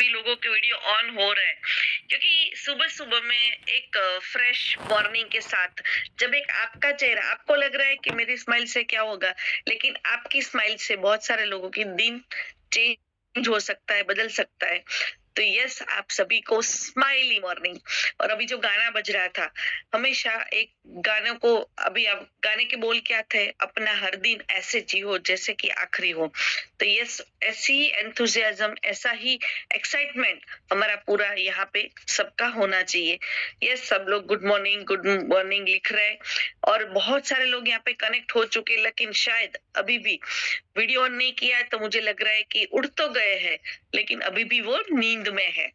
भी लोगों के वीडियो ऑन हो रहे हैं, क्योंकि सुबह सुबह में एक फ्रेश मॉर्निंग के साथ जब एक आपका चेहरा, आपको लग रहा है कि मेरी स्माइल से क्या होगा, लेकिन आपकी स्माइल से बहुत सारे लोगों की दिन चेंज हो सकता है, बदल सकता है। तो यस, आप सभी को स्माइली मॉर्निंग। और अभी जो गाना बज रहा था, हमेशा एक गानों को, अभी अब गाने के बोल क्या थे, अपना हर दिन ऐसे जियो जैसे कि आखिरी हो। तो यस, ऐसी ही एंथुजियाज्म, ऐसा ही एक्साइटमेंट हमारा पूरा यहाँ पे सबका होना चाहिए। यस, सब लोग गुड मॉर्निंग लिख रहे हैं और बहुत सारे लोग यहाँ पे कनेक्ट हो चुके, लेकिन शायद अभी भी वीडियो ऑन नहीं किया है, तो मुझे लग रहा है कि उठ तो गए हैं, लेकिन अभी भी वो नींद में है।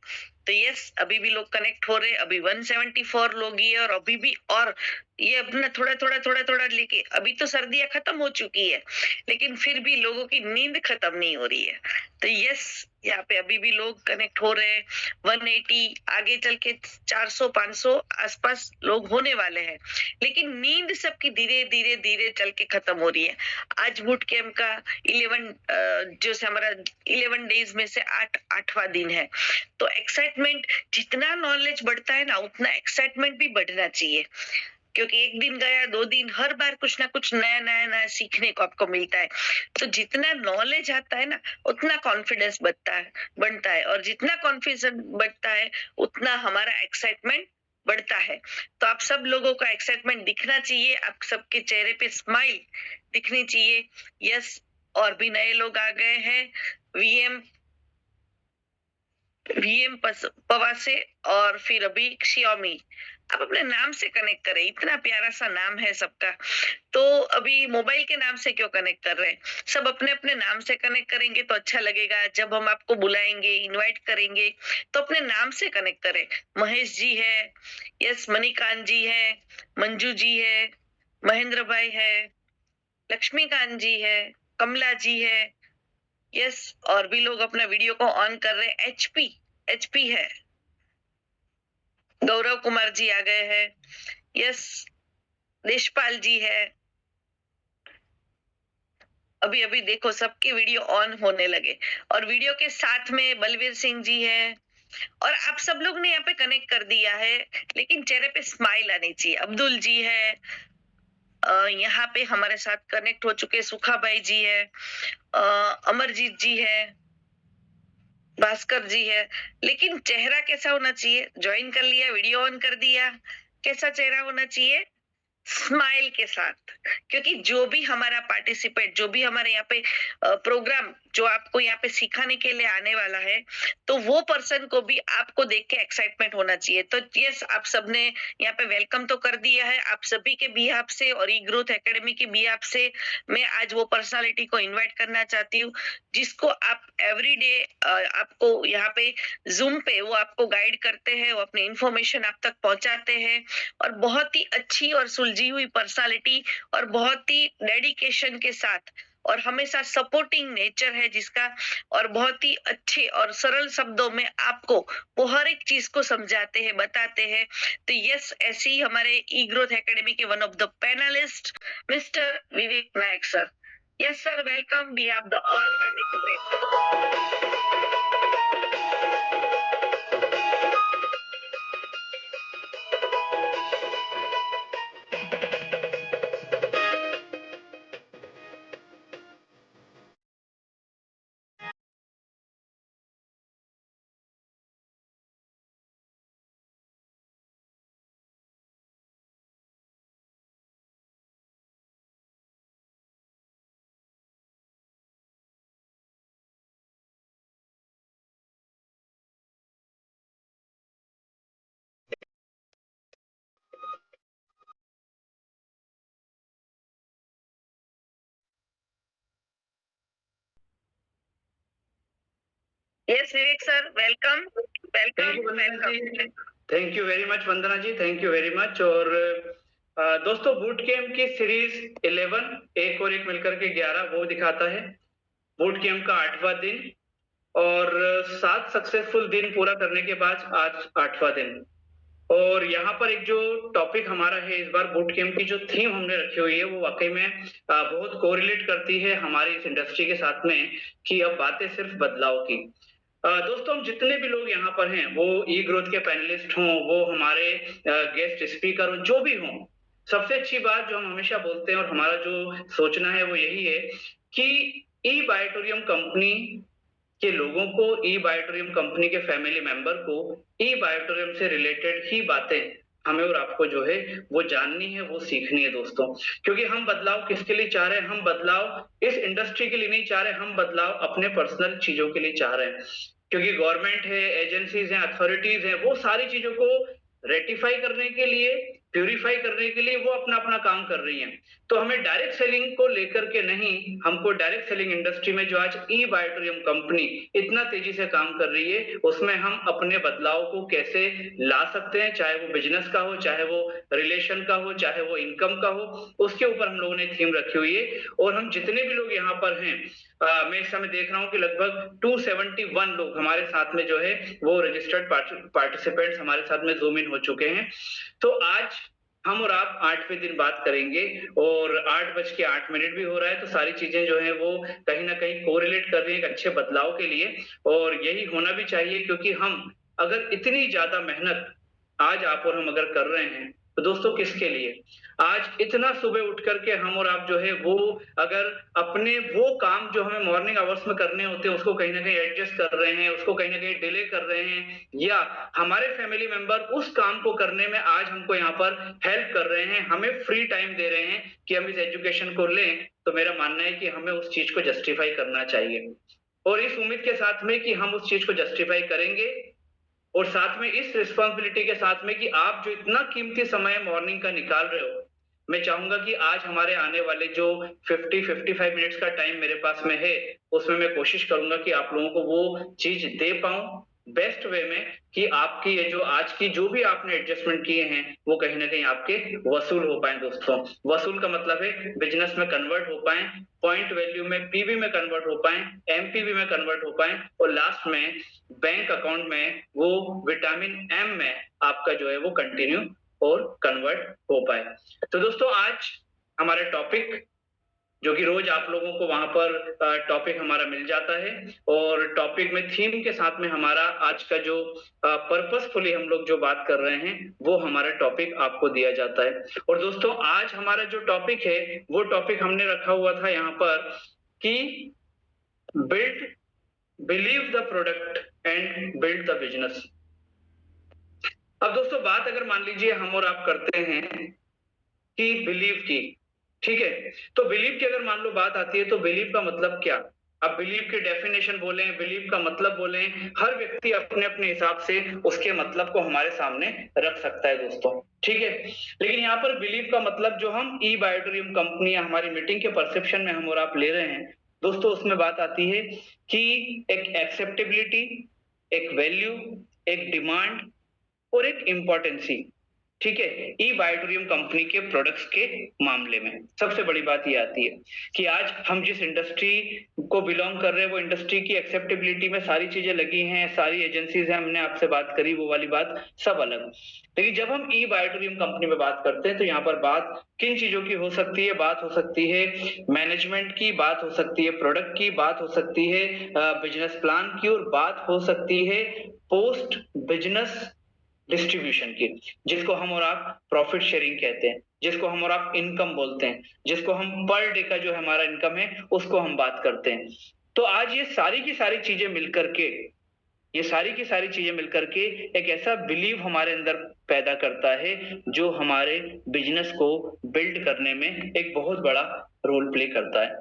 तो यस, अभी भी लोग कनेक्ट हो रहे, अभी 174 लोग ही है, और अभी भी, और ये अपना थोड़ा थोड़ा लेके, अभी तो सर्दियां खत्म हो चुकी है, लेकिन फिर भी लोगों की नींद खत्म नहीं हो रही है। तो यस, यहाँ पे अभी भी लोग कनेक्ट हो रहे हैं। 180, आगे चल के 400 500 आसपास लोग होने वाले हैं, लेकिन नींद सबकी धीरे धीरे धीरे चल के खत्म हो रही है। आज बूट कैंप का 11 जो से हमारा 11 डेज में से 8वां दिन है। तो एक्साइटमेंट, जितना नॉलेज बढ़ता है ना, उतना एक्साइटमेंट भी बढ़ना चाहिए, क्योंकि एक दिन गया, 2 दिन, हर बार कुछ ना कुछ नया नया नया सीखने को आपको मिलता है। तो जितना नॉलेज आता है ना, उतना कॉन्फिडेंस बनता है, और जितना कॉन्फिडेंस बढ़ता है, उतना हमारा एक्साइटमेंट बढ़ता है। तो आप सब लोगों का एक्साइटमेंट दिखना चाहिए, आप सबके चेहरे पे स्माइल दिखनी चाहिए। यस, और भी नए लोग आ गए हैं, वीएम वीएम पवासे, और फिर अभी शियोमी। आप अपने नाम से कनेक्ट करें, इतना प्यारा सा नाम है सबका। तो अभी मोबाइल के नाम से क्यों कनेक्ट कर रहे हैं? सब अपने अपने नाम से कनेक्ट करेंगे तो अच्छा लगेगा। जब हम आपको बुलाएंगे, इनवाइट करेंगे, तो अपने नाम से कनेक्ट करें। महेश जी है, यस, मणिकांत जी है, मंजू जी है, महेंद्र भाई है, लक्ष्मीकांत जी है, कमला जी है, यस, और भी लोग अपना वीडियो को ऑन कर रहे हैं। एचपी है, गौरव कुमार जी आ गए हैं, यस, देशपाल जी है। अभी अभी देखो, सबके वीडियो ऑन होने लगे, और वीडियो के साथ में बलवीर सिंह जी है, और आप सब लोग ने यहाँ पे कनेक्ट कर दिया है, लेकिन चेहरे पे स्माइल आनी चाहिए। अब्दुल जी है, यहाँ पे हमारे साथ कनेक्ट हो चुके, सुखा भाई जी है, अमरजीत जी है, भास्कर जी है। लेकिन चेहरा कैसा होना चाहिए? ज्वाइन कर लिया, वीडियो ऑन कर दिया, कैसा चेहरा होना चाहिए? स्माइल के साथ। क्योंकि जो भी हमारा पार्टिसिपेट, जो भी हमारे यहाँ पे प्रोग्राम, जो आपको यहाँ पे सिखाने के लिए आने वाला है, तो वो पर्सन को भी आपको देख के एक्साइटमेंट होना चाहिए। तो यस, आप सबने यहाँ पे वेलकम तो कर दिया है, आप सभी के बिहाफ से और ई ग्रोथ एकेडमी के बिहाफ से मैं आज वो पर्सनालिटी को इन्वाइट करना चाहती हूँ, जिसको आप एवरीडे आपको यहाँ पे जूम पे वो आपको गाइड करते हैं, वो अपनी इंफॉर्मेशन आप तक पहुंचाते हैं, और बहुत ही अच्छी और सुलझी हुई पर्सनालिटी, और बहुत ही डेडिकेशन के साथ, और हमेशा सपोर्टिंग नेचर है जिसका, और बहुत ही अच्छे और सरल शब्दों में आपको वो हर एक चीज को समझाते हैं, बताते हैं। तो यस, ऐसे ही हमारे ई ग्रोथ एकेडमी के one of the panelist mister Vivek Nayak sir. Yes sir, welcome, we have the yes Vivek sir, welcome welcome welcome. Thank you very much Vandana ji, thank you very much. और दोस्तों, बूट कैंप की series 11, एक और एक मिलकर के 11 वो दिखाता है। बूट कैंप का 8वां दिन, और 7 सक्सेसफुल दिन पूरा करने के बाद आज 8वां दिन। और यहाँ पर एक जो टॉपिक हमारा है इस बार, बूट कैंप की जो थीम हमने रखी हुई है, वो वाकई में बहुत कोरिलेट करती है हमारी इस इंडस्ट्री के साथ में, कि अब बातें सिर्फ बदलाव की। दोस्तों हम जितने भी लोग यहाँ पर हैं, वो ई ग्रोथ के पैनलिस्ट हों, वो हमारे गेस्ट स्पीकर हों, जो भी हों, सबसे अच्छी बात जो हम हमेशा बोलते हैं और हमारा जो सोचना है वो यही है कि ई बायोटोरियम कंपनी के लोगों को, ई बायोटोरियम कंपनी के फैमिली मेंबर को ई बायोटोरियम से रिलेटेड ही बातें हमें और आपको जो है वो जाननी है, वो सीखनी है दोस्तों। क्योंकि हम बदलाव किसके लिए चाह रहे हैं? हम बदलाव इस इंडस्ट्री के लिए नहीं चाह रहे, हम बदलाव अपने पर्सनल चीजों के लिए चाह रहे हैं। क्योंकि गवर्नमेंट है, एजेंसीज हैं, अथॉरिटीज हैं, वो सारी चीजों को रेटिफाई करने के लिए, प्यूरिफाई करने के लिए वो अपना अपना काम कर रही हैं। तो हमें डायरेक्ट सेलिंग को लेकर के नहीं, हमको डायरेक्ट सेलिंग इंडस्ट्री में जो आज ई बायोटोरियम कंपनी इतना तेजी से काम कर रही है, उसमें हम अपने बदलाव को कैसे ला सकते हैं, चाहे वो बिजनेस का हो, चाहे वो रिलेशन का हो, चाहे वो इनकम का हो, उसके ऊपर हम लोगों ने थीम रखी हुई है। और हम जितने भी लोग यहाँ पर हैं, मैं इस समय देख रहा हूँ कि लगभग 271 लोग हमारे साथ में जो है वो रजिस्टर्ड पार्टिसिपेंट्स हमारे साथ में जूम इन हो चुके हैं। तो आज हम और आप 8वें दिन बात करेंगे और 8:08 भी हो रहा है, तो सारी चीजें जो है वो कहीं ना कहीं कोरिलेट कर रही है एक अच्छे बदलाव के लिए, और यही होना भी चाहिए। क्योंकि हम अगर इतनी ज्यादा मेहनत आज आप और हम अगर कर रहे हैं, तो दोस्तों किसके लिए? आज इतना सुबह उठ करके हम और आप जो है वो अगर अपने वो काम जो हमें मॉर्निंग आवर्स में करने होते हैं, उसको कहीं ना कहीं एडजस्ट कर रहे हैं, उसको कहीं ना कहीं डिले कर रहे हैं, या हमारे फैमिली मेंबर उस काम को करने में आज हमको यहाँ पर हेल्प कर रहे हैं, हमें फ्री टाइम दे रहे हैं कि हम इस एजुकेशन को लें, तो मेरा मानना है कि हमें उस चीज को जस्टिफाई करना चाहिए। और इस उम्मीद के साथ में कि हम उस चीज को जस्टिफाई करेंगे, और साथ में इस रिस्पॉन्सिबिलिटी के साथ में कि आप जो इतना कीमती समय मॉर्निंग का निकाल रहे हो, मैं चाहूंगा कि आज हमारे आने वाले जो 50-55 मिनट्स का टाइम मेरे पास में है, उसमें मैं कोशिश करूंगा कि आप लोगों को वो चीज दे पाऊं बेस्ट वे में, कि आपकी ये जो आज की जो भी आपने एडजस्टमेंट किए हैं, वो कहीं ना कहीं आपके वसूल हो पाए दोस्तों। वसूल का मतलब है बिजनेस में कन्वर्ट हो पाए, पॉइंट वैल्यू में पीवी में कन्वर्ट हो पाए, एमपीवी में कन्वर्ट हो पाए, और लास्ट में बैंक अकाउंट में वो विटामिन एम में आपका जो है वो कंटिन्यू और कन्वर्ट हो पाए। तो दोस्तों आज हमारे टॉपिक, जो कि रोज आप लोगों को वहां पर टॉपिक हमारा मिल जाता है, और टॉपिक में थीम के साथ में हमारा आज का जो पर्पसफुली हम लोग जो बात कर रहे हैं, वो हमारा टॉपिक आपको दिया जाता है। और दोस्तों आज हमारा जो टॉपिक है, वो टॉपिक हमने रखा हुआ था यहाँ पर कि build believe the product and build the business. अब दोस्तों बात अगर मान लीजिए हम और आप करते हैं कि बिलीव की, ठीक है, तो बिलीव की अगर मान लो बात आती है, तो बिलीव का मतलब क्या? अब बिलीव की डेफिनेशन बोलें, बिलीव का मतलब बोलें, हर व्यक्ति अपने अपने हिसाब से उसके मतलब को हमारे सामने रख सकता है दोस्तों, ठीक है। लेकिन यहाँ पर बिलीव का मतलब जो हम ई बायोटोरियम कंपनी या हमारी मीटिंग के परसेप्शन में हम और आप ले रहे हैं दोस्तों, उसमें बात आती है कि एक एक्सेप्टेबिलिटी, एक वैल्यू, एक डिमांड और एक इंपॉर्टेंसी, ठीक है, ई बायोटोरियम कंपनी के प्रोडक्ट्स के मामले में सबसे बड़ी बात ये आती है कि आज हम जिस इंडस्ट्री को बिलोंग कर रहे हैं, वो इंडस्ट्री की एक्सेप्टेबिलिटी में सारी चीजें लगी हैं, सारी एजेंसीज हैं, हमने आपसे बात करी, वो वाली बात सब अलग। लेकिन जब हम ई बायोटोरियम कंपनी में बात करते हैं, तो यहाँ पर बात किन चीजों की हो सकती है? बात हो सकती है मैनेजमेंट की, बात हो सकती है प्रोडक्ट की, बात हो सकती है बिजनेस प्लान की, और बात हो सकती है पोस्ट बिजनेस डिस्ट्रीब्यूशन की, जिसको हम और आप प्रॉफिट शेयरिंग कहते हैं, जिसको हम और आप इनकम बोलते हैं, जिसको हम पर डे का जो हमारा इनकम है उसको हम बात करते हैं। तो आज ये सारी की सारी चीजें मिलकर के, ये सारी की सारी चीजें मिलकर के एक ऐसा बिलीव हमारे अंदर पैदा करता है, जो हमारे बिजनेस को बिल्ड करने में एक बहुत बड़ा रोल प्ले करता है।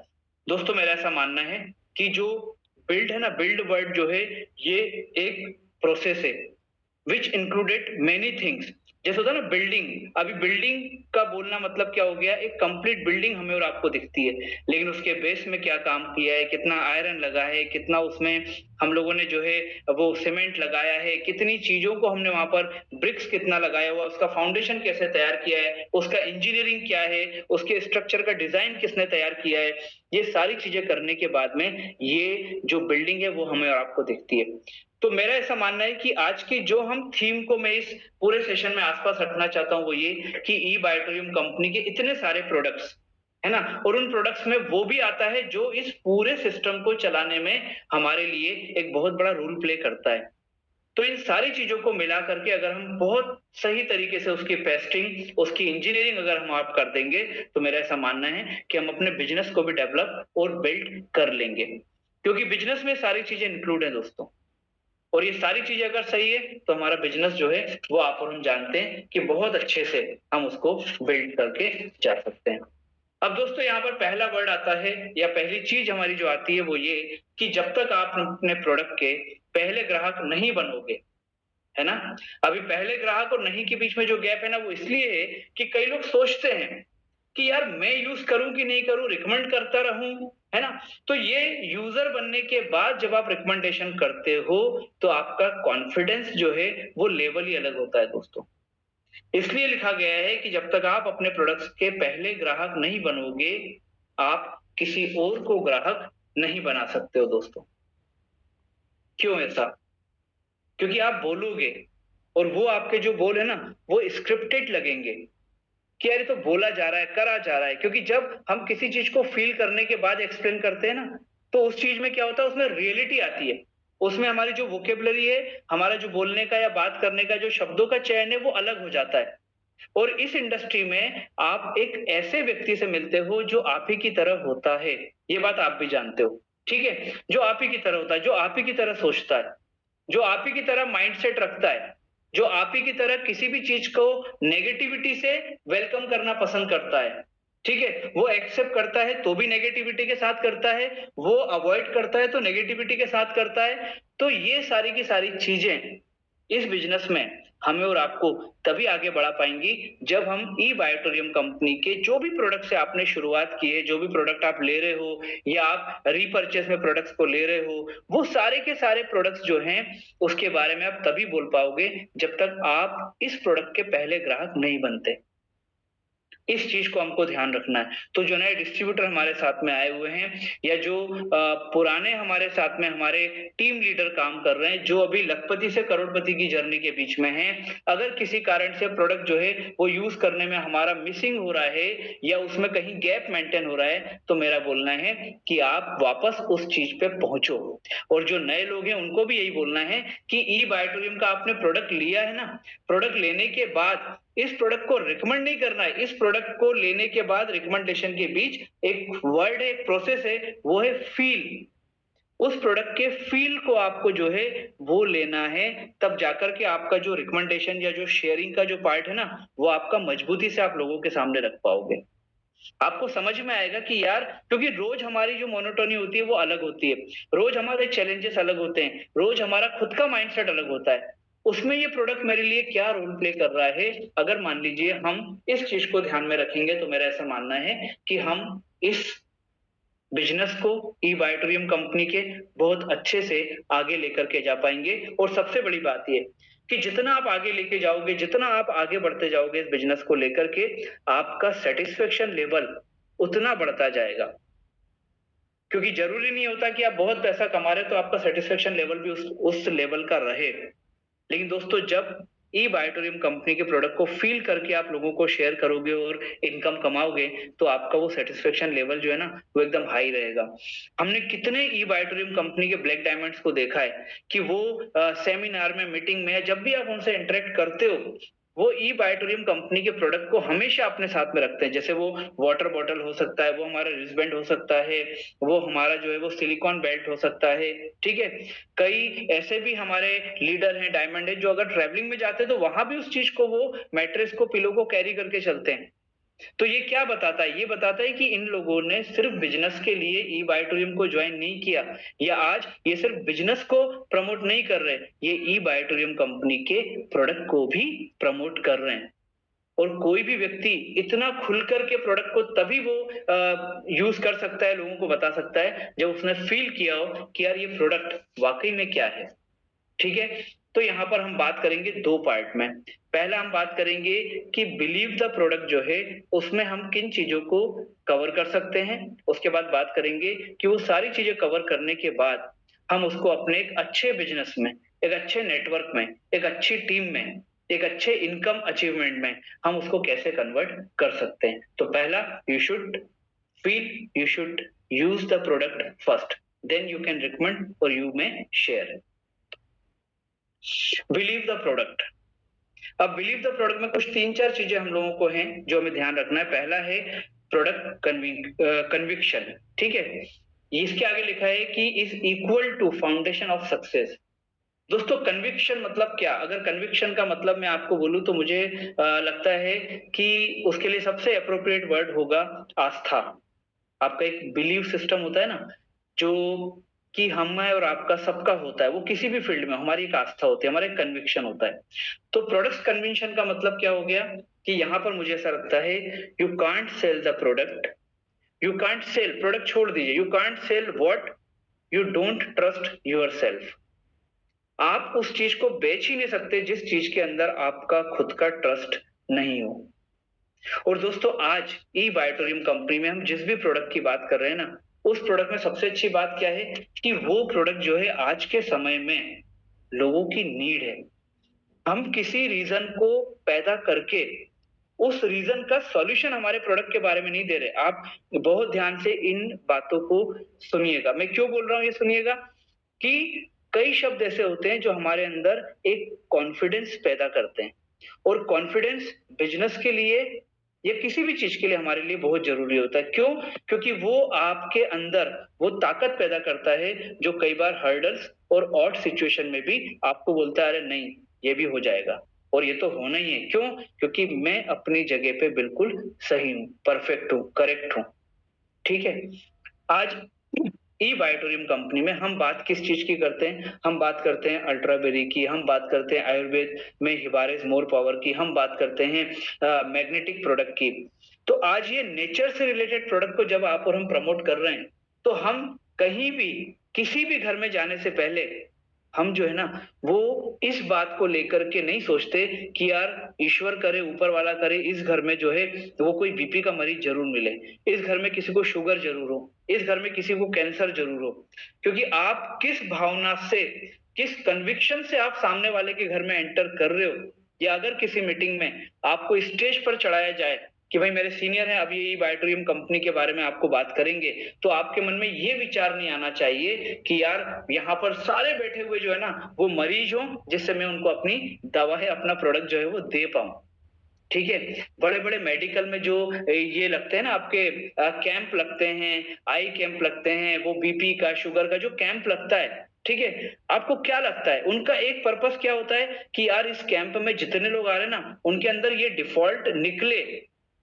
दोस्तों मेरा ऐसा मानना है कि जो बिल्ड है ना, बिल्ड वर्ड जो है, ये एक प्रोसेस है which included many things। जैसे होता है ना बिल्डिंग, अभी बिल्डिंग का बोलना मतलब क्या हो गया? एक कंप्लीट बिल्डिंग हमें और आपको दिखती है, लेकिन उसके बेस में क्या काम किया है, कितना आयरन लगा है, कितना उसमें हम लोगों ने जो है वो सीमेंट लगाया है, कितनी चीजों को हमने वहां पर ब्रिक्स कितना लगाया हुआ, उसका फाउंडेशन कैसे तैयार किया है, उसका इंजीनियरिंग क्या है, उसके स्ट्रक्चर का डिजाइन किसने तैयार किया है, ये सारी चीजें करने के बाद में ये जो बिल्डिंग है वो हमें और आपको दिखती है। तो मेरा ऐसा मानना है कि आज की जो हम थीम को मैं इस पूरे सेशन में आसपास रखना चाहता हूं, वो ये कि ई बायोटोरियम कंपनी के इतने सारे प्रोडक्ट्स है ना? और उन प्रोडक्ट्स में वो भी आता है जो इस पूरे सिस्टम को चलाने में हमारे लिए एक बहुत बड़ा रोल प्ले करता है। तो इन सारी चीज़ों को मिला करके अगर हम बहुत सही तरीके से उसकी टेस्टिंग, उसकी इंजीनियरिंग अगर हम आप कर देंगे, तो मेरा ऐसा मानना है कि हम अपने बिज़नेस को भी डेवलप और बिल्ड कर लेंगे। क्योंकि बिज़नेस में सारी चीज़ें इंक्लूड हैं दोस्तों। और ये सारी चीज़ें अगर सही है, तो हमारा बिज़नेस जो है, वो आप और हम जानते हैं कि बहुत अच्छे से हम उसको बिल्ड करके जा सकते हैं। अब दोस्तों यहाँ पर पहला वर्ड आता है या पहली चीज़ हमारी जो आती है वो ये कि जब तक आप अपने प्रोडक्ट के पहले ग्राहक नहीं बनोगे, है ना? अभी पहले ग्राहक और नहीं के बीच में जो गैप है ना वो इसलिए है कि कई लोग सोचते हैं कि यार मैं यूज़ करूँ कि नहीं करूँ, रिकमेंड करता रहूँ, है ना? तो ये यूज़र बनने के बाद जब आप रिकमेंडेशन करते हो, तो आपका कॉन्फिडेंस जो है वो लेवल ही अलग होता है दोस्तों। इसलिए लिखा गया है कि जब तक आप अपने प्रोडक्ट्स के पहले ग्राहक नहीं बनोगे, आप किसी और को ग्राहक नहीं बना सकते हो दोस्तों। क्यों ऐसा? क्योंकि आप बोलोगे और वो आपके जो बोल है ना, वो स्क्रिप्टेड लगेंगे कि यार ये तो बोला जा रहा है, करा जा रहा है। क्योंकि जब हम किसी चीज़ को फ़ील करने के बाद एक्सप्लेन करते हैं ना, तो उस चीज़ में क्या होता है, उसमें रियलिटी आती है। उसमें हमारी जो वोकैब्युलरी है, हमारा जो बोलने का या बात करने का जो शब्दों का चयन है, वो अलग हो जाता है। और इस इंडस्ट्री में आप एक ऐसे व्यक्ति से मिलते हो जो आप ही की तरह होता है। ये बात आप भी जानते हो, ठीक है? जो आप ही की तरह होता है, जो आप ही की तरह सोचता है, जो आप ही की तरह माइंडसेट रखता है, जो आप ही की तरह किसी भी चीज़ को नेगेटिविटी से वेलकम करना पसंद करता है, ठीक है? वो एक्सेप्ट करता है तो भी नेगेटिविटी के साथ करता है, वो अवॉइड करता है तो नेगेटिविटी के साथ करता है। तो ये सारी की सारी चीज़ें इस बिज़नेस में हमें और आपको तभी आगे बढ़ा पाएँगी जब हम ई बायोटोरियम कंपनी के जो भी प्रोडक्ट से आपने शुरुआत की है, जो भी प्रोडक्ट आप ले रहे हो या आप रीपर्चेज़ में प्रोडक्ट्स को ले रहे हो, वो सारे के सारे प्रोडक्ट्स जो हैं, उसके बारे में आप तभी बोल पाओगे जब तक आप इस प्रोडक्ट के पहले ग्राहक नहीं बनते। इस चीज़ को हमको ध्यान रखना है। तो जो नए डिस्ट्रीब्यूटर हमारे साथ में आए हुए हैं या जो पुराने हमारे साथ में हमारे टीम लीडर काम कर रहे हैं, जो अभी लखपति से करोड़पति की जर्नी के बीच में हैं, अगर किसी कारण से प्रोडक्ट जो है वो यूज़ करने में हमारा मिसिंग हो रहा है या उसमें कहीं गैप मेंटेन हो रहा है, तो मेरा बोलना है कि आप वापस उस चीज़ पे पहुँचो। और जो नए लोग हैं उनको भी यही बोलना है कि ई बायोटोरियम का आपने प्रोडक्ट लिया है ना, प्रोडक्ट लेने के बाद इस प्रोडक्ट को रिकमेंड नहीं करना है। इस प्रोडक्ट को लेने के बाद रिकमेंडेशन के बीच एक वर्ड है, एक प्रोसेस है, वो है फ़ील। उस प्रोडक्ट के फ़ील को आपको जो है वो लेना है, तब जाकर के आपका जो रिकमेंडेशन या जो शेयरिंग का जो पार्ट है ना, वो आपका मजबूती से आप लोगों के सामने रख पाओगे। आपको समझ में आएगा कि यार क्योंकि रोज़ हमारी जो मोनोटोनी होती है वो अलग होती है। रोज़ हमारे चैलेंजेस अलग होते हैं, रोज़ हमारा खुद का माइंडसेट अलग होता है। उसमें ये प्रोडक्ट मेरे लिए क्या रोल प्ले कर रहा है, अगर मान लीजिए हम इस चीज़ को ध्यान में रखेंगे तो मेरा ऐसा मानना है कि हम इस बिज़नेस को ई बायोटोरियम कंपनी के बहुत अच्छे से आगे लेकर के जा पाएँगे और सबसे बड़ी बात ये कि जितना आप आगे लेके जाओगे, जितना आप आगे बढ़ते जाओगे इस बिज़नेस को लेकर के, आपका सैटिस्फैक्शन लेवल उतना बढ़ता जाएगा। क्योंकि ज़रूरी नहीं होता कि आप बहुत पैसा कमा रहे हो तो आपका सैटिस्फैक्शन लेवल भी उस लेवल का रहे। लेकिन दोस्तों जब ई बायोटोरियम कंपनी के प्रोडक्ट को फ़ील करके आप लोगों को शेयर करोगे और इनकम कमाओगे, तो आपका वो सैटिस्फैक्शन लेवल जो है ना, वो एकदम हाई रहेगा। हमने कितने ई बायोटोरियम कंपनी के ब्लैक डायमंड्स को देखा है कि वो सेमिनार में, मीटिंग में या जब भी आप उनसे इंटरैक्ट करते हो, वो ई बायोटोरियम कंपनी के प्रोडक्ट को हमेशा अपने साथ में रखते हैं। जैसे वो वाटर बॉटल हो सकता है, वो हमारा रिस्टबैंड हो सकता है, वो हमारा जो है वो सिलिकॉन बेल्ट हो सकता है, ठीक है? कई ऐसे भी हमारे लीडर हैं, डायमंड है, जो अगर ट्रैवलिंग में जाते हैं तो वहां भी उस चीज को वो मैट्रेस को, पिलो को कैरी करके चलते हैं। तो ये क्या बताता है? ये बताता है कि इन लोगों ने सिर्फ बिजनेस के लिए ई बायोटोरियम को ज्वाइन नहीं किया या आज ये सिर्फ बिजनेस को प्रमोट नहीं कर रहे, ये ई बायोटोरियम कंपनी के प्रोडक्ट को भी प्रमोट कर रहे हैं। और कोई भी व्यक्ति इतना खुलकर के प्रोडक्ट को तभी वो यूज कर सकता है, लोगों को बता सकता है, जब उसने फील किया हो कि यार ये प्रोडक्ट वाकई में क्या है। ठीक है? तो यहाँ पर हम बात करेंगे 2 पार्ट में। पहला हम बात करेंगे कि बिलीव द प्रोडक्ट जो है, उसमें हम किन चीज़ों को कवर कर सकते हैं। उसके बाद बात करेंगे कि वो सारी चीज़ें कवर करने के बाद हम उसको अपने एक अच्छे बिज़नेस में, एक अच्छे नेटवर्क में, एक अच्छी टीम में, एक अच्छे इनकम अचीवमेंट में हम उसको कैसे कन्वर्ट कर सकते हैं। तो पहला, you should feel you should use the product first, then you can recommend or you may share. Believe the product. अब बिलीव द प्रोडक्ट में कुछ 3-4 चीजें हम लोगों को हैं जो हमें ध्यान रखना है। पहला है प्रोडक्ट कन्विक्शन, ठीक है। इसके आगे लिखा है कि is equal to foundation of success. दोस्तों कन्विक्शन मतलब क्या? अगर कन्विक्शन का मतलब मैं आपको बोलूं तो मुझे लगता है कि उसके लिए सबसे अप्रोप्रिएट वर्ड होगा आस्था। आपका एक बिलीव सिस्टम होता है ना, जो कि हम और आपका सबका होता है, वो किसी भी फील्ड में हमारी एक आस्था होती है, हमारा एक कन्विक्शन होता है। तो प्रोडक्ट कन्विक्शन का मतलब क्या हो गया कि यहाँ पर मुझे ऐसा लगता है you can't sell the product, you can't sell, product छोड़ दीजिए, you can't sell what you don't trust yourself. आप उस चीज को बेच ही नहीं सकते जिस चीज के अंदर आपका खुद का ट्रस्ट नहीं हो। और दोस्तों आज ई बायोटोरियम कंपनी में हम जिस भी प्रोडक्ट की बात कर रहे हैं ना, उस प्रोडक्ट में सबसे अच्छी बात क्या है कि वो प्रोडक्ट जो है आज के समय में लोगों की नीड है। हम किसी रीजन को पैदा करके उस रीजन का सॉल्यूशन हमारे प्रोडक्ट के बारे में नहीं दे रहे। आप बहुत ध्यान से इन बातों को सुनिएगा। मैं क्यों बोल रहा हूं ये सुनिएगा कि कई शब्द ऐसे होते हैं जो हमारे अंदर एक कॉन्फिडेंस पैदा करते हैं, और कॉन्फिडेंस बिजनेस के लिए या किसी भी चीज के लिए हमारे लिए बहुत जरूरी होता है। क्यों? क्योंकि वो आपके अंदर वो ताकत पैदा करता है जो कई बार हर्डल्स और ऑड सिचुएशन में भी आपको बोलता है अरे नहीं ये भी हो जाएगा और ये तो होना ही है। क्यों? क्योंकि मैं अपनी जगह पे बिल्कुल सही हूँ, परफेक्ट हूँ, करेक्ट हूँ, ठीक है। आज ई बायोटोरियम कंपनी में हम बात किस चीज की करते हैं? हम बात करते हैं अल्ट्राबेरी की, हम बात करते हैं आयुर्वेद में हिबारिस मोर पावर की, हम बात करते हैं मैग्नेटिक प्रोडक्ट की। तो आज ये नेचर से रिलेटेड प्रोडक्ट को जब आप और हम प्रमोट कर रहे हैं तो हम कहीं भी किसी भी घर में जाने से पहले हम जो है ना वो इस बात को लेकर के नहीं सोचते कि यार ईश्वर करे, ऊपर वाला करे, इस घर में जो है वो कोई बीपी का मरीज जरूर मिले, इस घर में किसी को शुगर जरूर हो, इस घर में किसी को कैंसर जरूर हो। क्योंकि आप किस भावना से, किस कन्विक्शन से आप सामने वाले के घर में एंटर कर रहे हो, या अगर किसी मीटिंग में आपको स्टेज पर चढ़ाया जाए कि भाई मेरे सीनियर हैं, अभी ये बायोटोरियम कंपनी के बारे में आपको बात करेंगे, तो आपके मन में ये विचार नहीं आना चाहिए कि यार यहाँ पर सारे बैठे हुए जो है ना वो मरीज हो, जिससे मैं उनको अपनी दवा है, अपना प्रोडक्ट जो है वो दे पाऊं। ठीक है। बड़े बड़े मेडिकल में जो ये लगते हैं ना आपके कैंप लगते हैं, आई कैंप लगते हैं, वो बीपी का, शुगर का जो कैंप लगता है, ठीक है, आपको क्या लगता है उनका एक पर्पस क्या होता है कि यार इस कैंप में जितने लोग आ रहे हैं ना उनके अंदर ये डिफॉल्ट निकले,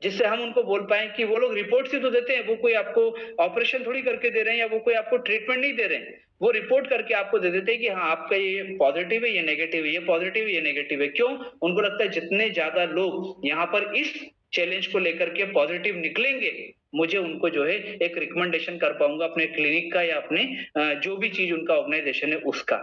जिससे हम उनको बोल पाए कि वो लोग रिपोर्ट ही तो देते हैं, वो कोई आपको ऑपरेशन थोड़ी करके दे रहे हैं या वो कोई आपको ट्रीटमेंट नहीं दे रहे हैं, वो रिपोर्ट करके आपको दे देते हैं कि हाँ आपका ये पॉजिटिव है, ये नेगेटिव है, ये पॉजिटिव है, ये नेगेटिव है। क्यों? उनको लगता है जितने ज्यादा लोग यहाँ पर इस चैलेंज को लेकर के पॉजिटिव निकलेंगे, मुझे उनको जो है एक रिकमेंडेशन कर पाऊंगा अपने क्लिनिक का या अपने जो भी चीज उनका ऑर्गेनाइजेशन है उसका।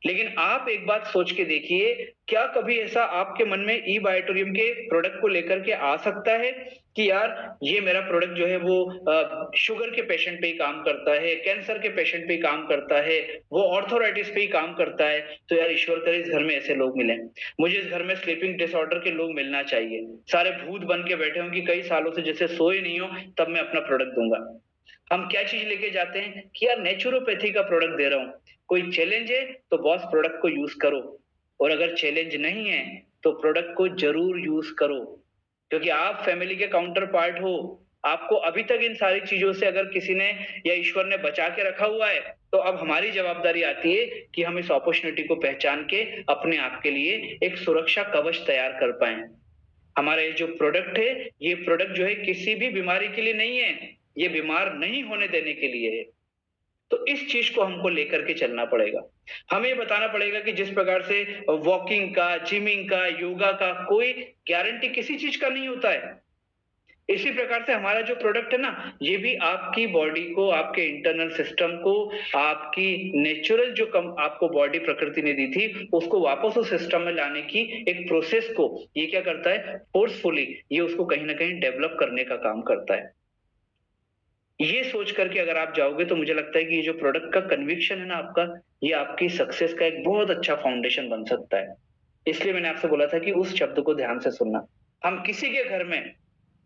लेकिन आप एक बात सोच के देखिए, क्या कभी ऐसा आपके मन में ई बायोटोरियम के प्रोडक्ट को लेकर के आ सकता है कि यार ये मेरा प्रोडक्ट जो है वो शुगर के पेशेंट पे ही काम करता है, कैंसर के पेशेंट पे ही काम करता है, वो ऑर्थोराइटिस पे ही काम करता है, तो यार ईश्वर करे इस घर में ऐसे लोग मिले, मुझे इस घर में स्लीपिंग डिसऑर्डर के लोग मिलना चाहिए, सारे भूत बन के बैठे हों कि कई सालों से जैसे सोए नहीं हो, तब मैं अपना प्रोडक्ट दूंगा। हम क्या चीज लेके जाते हैं कि यार नेचुरोपैथी का प्रोडक्ट दे रहा हूं, कोई चैलेंज है तो बॉस प्रोडक्ट को यूज करो, और अगर चैलेंज नहीं है तो प्रोडक्ट को जरूर यूज करो, क्योंकि आप फैमिली के काउंटर पार्ट हो। आपको अभी तक इन सारी चीजों से अगर किसी ने या ईश्वर ने बचा के रखा हुआ है, तो अब हमारी जवाबदारी आती है कि हम इस अपॉर्चुनिटी को पहचान के अपने आप के लिए एक सुरक्षा कवच तैयार कर पाए। हमारा ये जो प्रोडक्ट है, ये प्रोडक्ट जो है किसी भी बीमारी के लिए नहीं है, ये बीमार नहीं होने देने के लिए है। तो इस चीज को हमको लेकर के चलना पड़ेगा। हमें ये बताना पड़ेगा कि जिस प्रकार से वॉकिंग का, जिमिंग का, योगा का कोई गारंटी किसी चीज का नहीं होता है, इसी प्रकार से हमारा जो प्रोडक्ट है ना, ये भी आपकी बॉडी को, आपके इंटरनल सिस्टम को, आपकी नेचुरल जो कम आपको बॉडी प्रकृति ने दी थी उसको वापस उस सिस्टम में लाने की एक प्रोसेस को ये क्या करता है, फोर्सफुली ये उसको कहीं ना कहीं डेवलप करने का काम करता है। ये सोच करके अगर आप जाओगे तो मुझे लगता है कि ये जो प्रोडक्ट का कन्विक्शन है ना आपका, ये आपकी सक्सेस का एक बहुत अच्छा फाउंडेशन बन सकता है। इसलिए मैंने आपसे बोला था कि उस शब्द को ध्यान से सुनना। हम किसी के घर में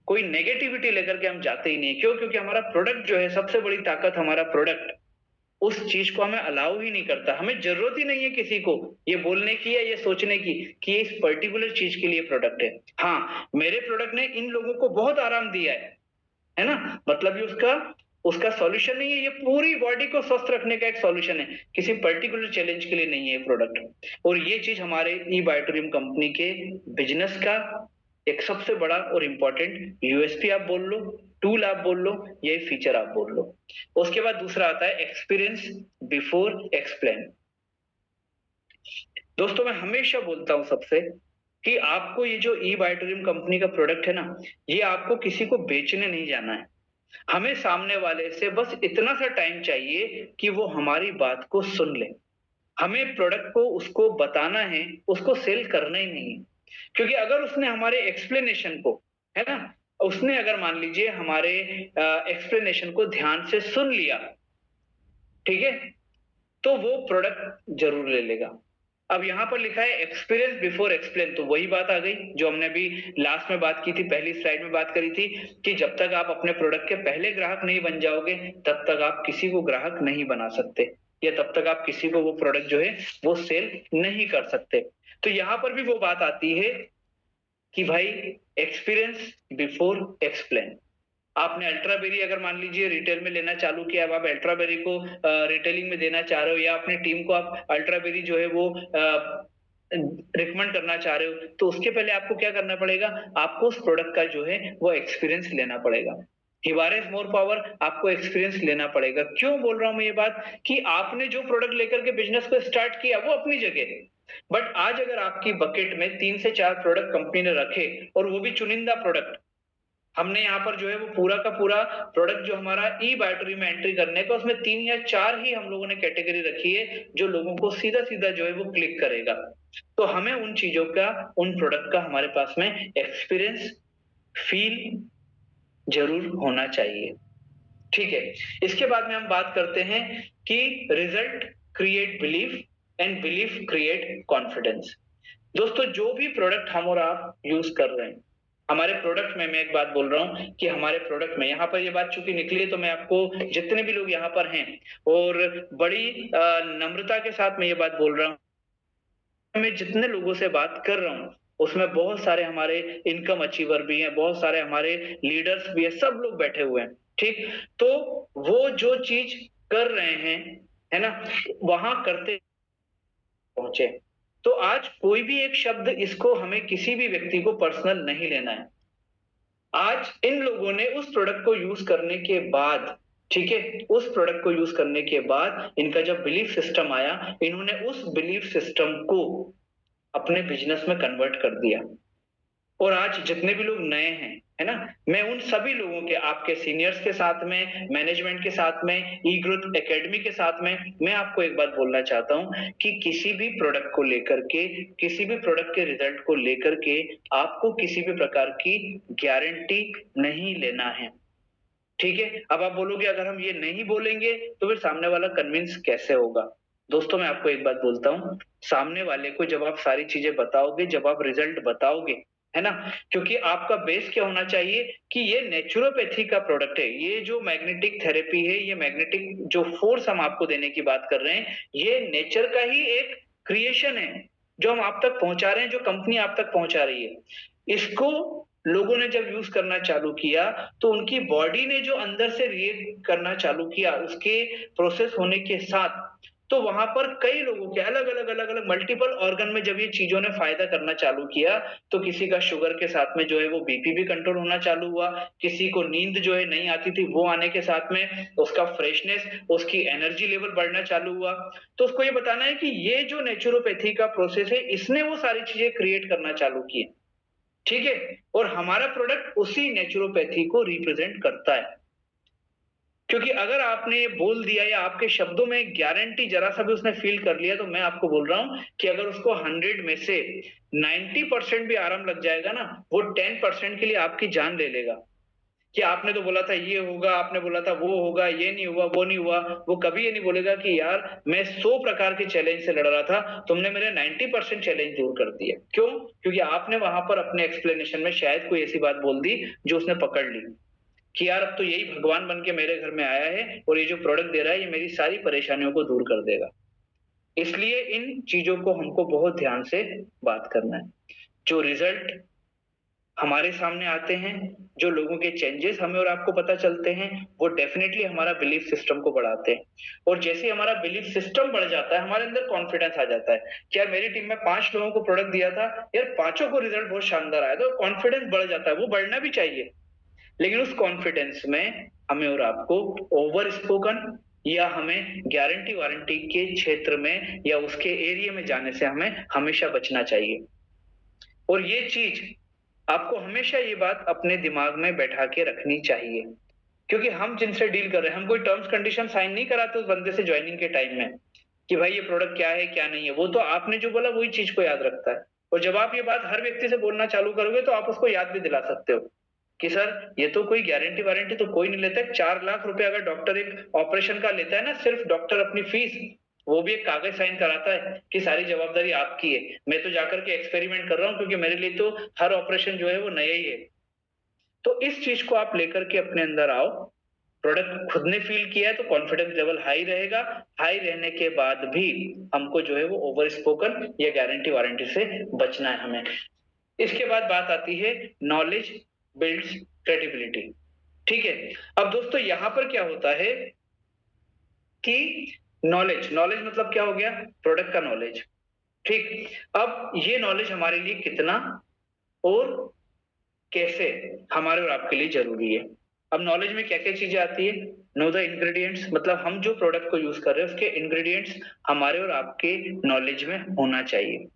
कोई नेगेटिविटी लेकर के हम जाते ही नहीं। क्यों? क्योंकि हमारा प्रोडक्ट जो है, सबसे बड़ी ताकत हमारा प्रोडक्ट उस चीज को हमें अलाउ ही नहीं करता। हमें जरूरत ही नहीं है किसी को ये बोलने की या ये सोचने की कि ये इस पर्टिकुलर चीज के लिए प्रोडक्ट है। हाँ, मेरे प्रोडक्ट ने इन लोगों को बहुत आराम दिया है ना? मतलब ये उसका उसका सॉल्यूशन नहीं है, ये पूरी बॉडी को स्वस्थ रखने का एक सॉल्यूशन है, किसी पर्टिकुलर चैलेंज के लिए नहीं है ये प्रोडक्ट। और ये चीज हमारे ई बायोटोरियम कंपनी के बिजनेस का एक सबसे बड़ा और इंपॉर्टेंट यूएसपी आप बोल लो, टूल आप बोल लो, ये फीचर आप बोल लो। उसके बाद दूसरा आता है एक्सपीरियंस बिफोर एक्सप्लेन। दोस्तों, मैं हमेशा बोलता हूं सबसे कि आपको ये जो ई बायोटोरियम कंपनी का प्रोडक्ट है ना, ये आपको किसी को बेचने नहीं जाना है। हमें सामने वाले से बस इतना सा टाइम चाहिए कि वो हमारी बात को सुन ले। हमें प्रोडक्ट को उसको बताना है, उसको सेल करना ही नहीं है। क्योंकि अगर उसने हमारे एक्सप्लेनेशन को, है ना, उसने अगर मान लीजिए हमारे एक्सप्लेनेशन को ध्यान से सुन लिया, ठीक है, तो वो प्रोडक्ट जरूर ले लेगा। अब यहाँ पर लिखा है एक्सपीरियंस बिफोर एक्सप्लेन, तो वही बात आ गई जो हमने अभी लास्ट में बात की थी, पहली स्लाइड में बात करी थी कि जब तक आप अपने प्रोडक्ट के पहले ग्राहक नहीं बन जाओगे, तब तक आप किसी को ग्राहक नहीं बना सकते, या तब तक आप किसी को वो प्रोडक्ट जो है वो सेल नहीं कर सकते। तो यहाँ पर भी वो बात आती है कि भाई एक्सपीरियंस बिफोर एक्सप्लेन। आपने अल्ट्राबेरी अगर मान लीजिए रिटेल में लेना चालू किया, अब आप अल्ट्राबेरी को रिटेलिंग में देना चाह रहे हो, या अपनी टीम को आप अल्ट्राबेरी जो है वो रिकमेंड करना चाह रहे हो, तो उसके पहले आपको क्या करना पड़ेगा? आपको उस प्रोडक्ट का जो है वो एक्सपीरियंस लेना पड़ेगा। हिबारा इज मोर पावर, आपको एक्सपीरियंस लेना पड़ेगा। क्यों बोल रहा हूं मैं ये बात? कि आपने जो प्रोडक्ट लेकर के बिजनेस को स्टार्ट किया वो अपनी जगह, बट आज अगर आपकी बकेट में 3 से 4 प्रोडक्ट कंपनी ने रखे, और वो भी चुनिंदा प्रोडक्ट, हमने यहाँ पर जो है वो पूरा का पूरा प्रोडक्ट जो हमारा ई बायोटरी में एंट्री करने का, उसमें 3 या 4 ही हम लोगों ने कैटेगरी रखी है जो लोगों को सीधा सीधा जो है वो क्लिक करेगा। तो हमें उन चीजों का, उन प्रोडक्ट का हमारे पास में एक्सपीरियंस फील जरूर होना चाहिए। ठीक है, इसके बाद में हम बात करते हैं कि result create belief and belief create confidence. दोस्तों, जो भी प्रोडक्ट हम और आप यूज कर रहे हैं, हमारे प्रोडक्ट में, मैं एक बात बोल रहा हूं कि हमारे प्रोडक्ट में, यहाँ पर ये बात चूंकि निकली है तो मैं आपको, जितने भी लोग यहाँ पर हैं, और बड़ी नम्रता के साथ मैं ये बात बोल रहा हूँ, मैं जितने लोगों से बात कर रहा हूँ उसमें बहुत सारे हमारे इनकम अचीवर भी हैं, बहुत सारे हमारे लीडर्स भी हैं, सब लोग बैठे हुए हैं। ठीक, तो वो जो चीज कर रहे हैं, है ना, वहां करते पहुंचे। तो आज कोई भी एक शब्द, इसको हमें किसी भी व्यक्ति को पर्सनल नहीं लेना है। आज इन लोगों ने उस प्रोडक्ट को यूज करने के बाद, ठीक है, उस प्रोडक्ट को यूज करने के बाद इनका जब बिलीफ सिस्टम आया, इन्होंने उस बिलीफ सिस्टम को अपने बिजनेस में कन्वर्ट कर दिया। और आज जितने भी लोग नए हैं, है ना, मैं उन सभी लोगों के, आपके सीनियर्स के साथ में, मैनेजमेंट के साथ में, ई ग्रोथ एकेडमी के साथ में, मैं आपको एक बात बोलना चाहता हूं कि किसी भी प्रोडक्ट को लेकर के, किसी भी प्रोडक्ट के रिजल्ट को लेकर के आपको किसी भी प्रकार की गारंटी नहीं लेना है। ठीक है, अब आप बोलोगे अगर हम ये नहीं बोलेंगे तो फिर सामने वाला कन्विंस कैसे होगा? दोस्तों, मैं आपको एक बात बोलता हूँ, सामने वाले को जब आप सारी चीजें बताओगे, जब आप रिजल्ट बताओगे, है ना, क्योंकि आपका बेस क्या होना चाहिए कि ये नेचुरोपैथी का प्रोडक्ट है, ये जो मैग्नेटिक थेरेपी है, ये मैग्नेटिक जो फोर्स हम आपको देने की बात कर रहे हैं, ये नेचर का ही एक क्रिएशन है जो हम आप तक पहुंचा रहे हैं, जो कंपनी आप तक पहुंचा रही है। इसको लोगों ने जब यूज करना चालू किया तो उनकी बॉडी ने जो अंदर से रिएक्ट करना चालू किया उसके प्रोसेस होने के साथ, तो वहां पर कई लोगों के अलग अलग मल्टीपल ऑर्गन में जब ये चीजों ने फायदा करना चालू किया, तो किसी का शुगर के साथ में जो है वो बीपी भी कंट्रोल होना चालू हुआ, किसी को नींद जो है नहीं आती थी, वो आने के साथ में उसका फ्रेशनेस, उसकी एनर्जी लेवल बढ़ना चालू हुआ। तो उसको ये बताना है कि ये जो नेचुरोपैथी का प्रोसेस है, इसने वो सारी चीजें क्रिएट करना चालू की। ठीक है, और हमारा प्रोडक्ट उसी नेचुरोपैथी को रिप्रेजेंट करता है। क्योंकि अगर आपने ये बोल दिया या आपके शब्दों में गारंटी जरा सा भी उसने फील कर लिया, तो मैं आपको बोल रहा हूं कि अगर उसको 100 में से 90% भी आराम लग जाएगा ना, वो 10% के लिए आपकी जान ले लेगा। कि आपने तो बोला था ये होगा, आपने बोला था वो होगा, ये नहीं हुआ, वो नहीं हुआ। वो कभी ये नहीं बोलेगा कि यार मैं 100 प्रकार के चैलेंज से लड़ रहा था, तुमने मेरे 90% चैलेंज दूर कर दिए। क्यों? क्योंकि आपने वहां पर अपने एक्सप्लेनेशन में शायद कोई ऐसी बात बोल दी जो उसने पकड़ ली कि यार अब तो यही भगवान बन के मेरे घर में आया है और ये जो प्रोडक्ट दे रहा है ये मेरी सारी परेशानियों को दूर कर देगा। इसलिए इन चीजों को हमको बहुत ध्यान से बात करना है। जो रिजल्ट हमारे सामने आते हैं, जो लोगों के चेंजेस हमें और आपको पता चलते हैं, वो डेफिनेटली हमारा बिलीफ सिस्टम को बढ़ाते हैं। और जैसे ही हमारा बिलीफ सिस्टम बढ़ जाता है, हमारे अंदर कॉन्फिडेंस आ जाता है कि यार मेरी टीम में 5 लोगों को प्रोडक्ट दिया था, यार पांचों को रिजल्ट बहुत शानदार आया, तो कॉन्फिडेंस बढ़ जाता है। वो बढ़ना भी चाहिए, लेकिन उस कॉन्फिडेंस में हमें और आपको ओवर स्पोकन या हमें गारंटी वारंटी के क्षेत्र में या उसके एरिया में जाने से हमें हमेशा बचना चाहिए। और ये चीज आपको हमेशा ये बात अपने दिमाग में बैठा के रखनी चाहिए, क्योंकि हम जिनसे डील कर रहे हैं, हम कोई टर्म्स कंडीशन साइन नहीं कराते उस बंदे से ज्वाइनिंग के टाइम में कि भाई ये प्रोडक्ट क्या है क्या नहीं है। वो तो आपने जो बोला वही चीज को याद रखता है। और जब आप ये बात हर व्यक्ति से बोलना चालू करोगे तो आप उसको याद भी दिला सकते हो कि सर ये तो कोई गारंटी वारंटी तो कोई नहीं लेता है। 4 लाख रुपए अगर डॉक्टर एक ऑपरेशन का लेता है ना, सिर्फ डॉक्टर अपनी फीस, वो भी एक कागज साइन कराता है कि सारी जवाबदारी आपकी है। मैं तो जाकर के एक्सपेरिमेंट कर रहा हूँ क्योंकि मेरे लिए तो हर ऑपरेशन जो है वो नया ही है। तो इस चीज को आप लेकर के अपने अंदर आओ। प्रोडक्ट खुद ने फील किया है तो कॉन्फिडेंस लेवल हाई रहेगा। हाई रहने के बाद भी हमको जो है वो ओवर स्पोकन या गारंटी वारंटी से बचना है हमें। इसके बाद बात आती है नॉलेज बिल्ड्स क्रेडिबिलिटी। ठीक है। अब दोस्तों यहां पर क्या होता है कि नॉलेज नॉलेज मतलब क्या हो गया? प्रोडक्ट का नॉलेज। ठीक। अब ये नॉलेज हमारे लिए कितना और कैसे हमारे और आपके लिए जरूरी है। अब नॉलेज में क्या क्या चीजें आती है? नो द इंग्रेडिएंट्स, मतलब हम जो प्रोडक्ट को यूज कर रहे हैं उसके इंग्रेडिएंट्स हमारे और आपके नॉलेज में होना चाहिए।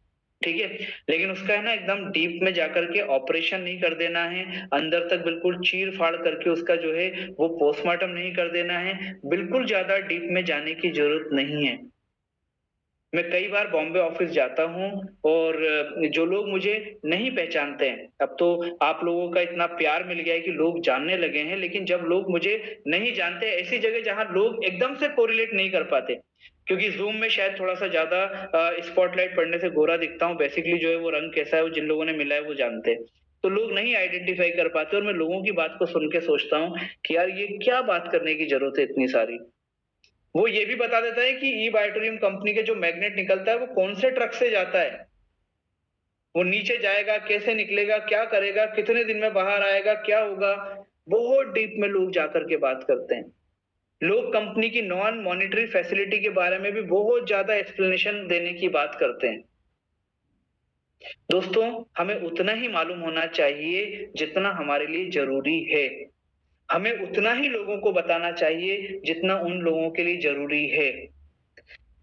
ठीक है। लेकिन उसका है ना एकदम डीप में जाकर के ऑपरेशन नहीं कर देना है, अंदर तक बिल्कुल चीर फाड़ करके उसका जो है वो पोस्टमार्टम नहीं कर देना है। बिल्कुल ज्यादा डीप में जाने की जरूरत नहीं है। मैं कई बार बॉम्बे ऑफिस जाता हूँ और जो लोग मुझे नहीं पहचानते हैं, अब तो आप लोगों का इतना प्यार मिल गया है कि लोग जानने लगे हैं, लेकिन जब लोग मुझे नहीं जानते, ऐसी जगह जहां लोग एकदम से कोरिलेट नहीं कर पाते, क्योंकि जूम में शायद थोड़ा सा ज्यादा स्पॉटलाइट पड़ने से गोरा दिखता हूँ, बेसिकली जो है वो रंग कैसा है वो जिन लोगों ने मिला है वो जानते हैं। तो लोग नहीं आइडेंटिफाई कर पाते और मैं लोगों की बात को सुन के सोचता हूँ कि यार ये क्या बात करने की जरूरत है इतनी सारी। वो ये भी बता देता है कि ई बायोटोरियम कंपनी के जो मैग्नेट निकलता है वो कौन से ट्रक से जाता है, वो नीचे जाएगा, कैसे निकलेगा, क्या करेगा, कितने दिन में बाहर आएगा, क्या होगा। बहुत डीप में लोग जाकर के बात करते हैं। लोग कंपनी की नॉन मॉनिटरी फैसिलिटी के बारे में भी बहुत ज्यादा एक्सप्लेनेशन देने की बात करते हैं। दोस्तों हमें उतना ही मालूम होना चाहिए जितना हमारे लिए जरूरी है। हमें उतना ही लोगों को बताना चाहिए जितना उन लोगों के लिए जरूरी है।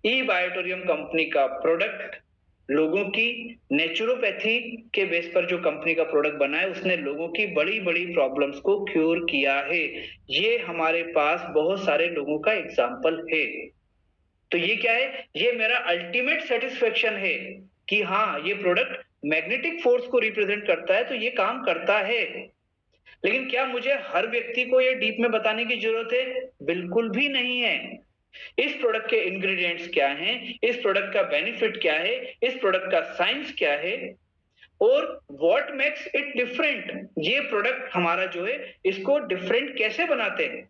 ई बायोटोरियम कंपनी का प्रोडक्ट लोगों की नेचुरोपैथी के बेस पर जो कंपनी का प्रोडक्ट बना है उसने लोगों की बड़ी बड़ी प्रॉब्लम्स को क्योर किया है। ये हमारे पास बहुत सारे लोगों का एग्जाम्पल है। तो ये क्या है? ये मेरा अल्टीमेट सेटिस्फेक्शन है कि हाँ ये प्रोडक्ट मैग्नेटिक फोर्स को रिप्रेजेंट करता है, तो ये काम करता है। लेकिन क्या मुझे हर व्यक्ति को ये डीप में बताने की जरूरत है? बिल्कुल भी नहीं है। इस प्रोडक्ट के इंग्रेडिएंट्स क्या हैं, इस प्रोडक्ट का बेनिफिट क्या है, इस प्रोडक्ट का साइंस क्या है और व्हाट मेक्स इट डिफरेंट, ये प्रोडक्ट हमारा जो है इसको डिफरेंट कैसे बनाते हैं,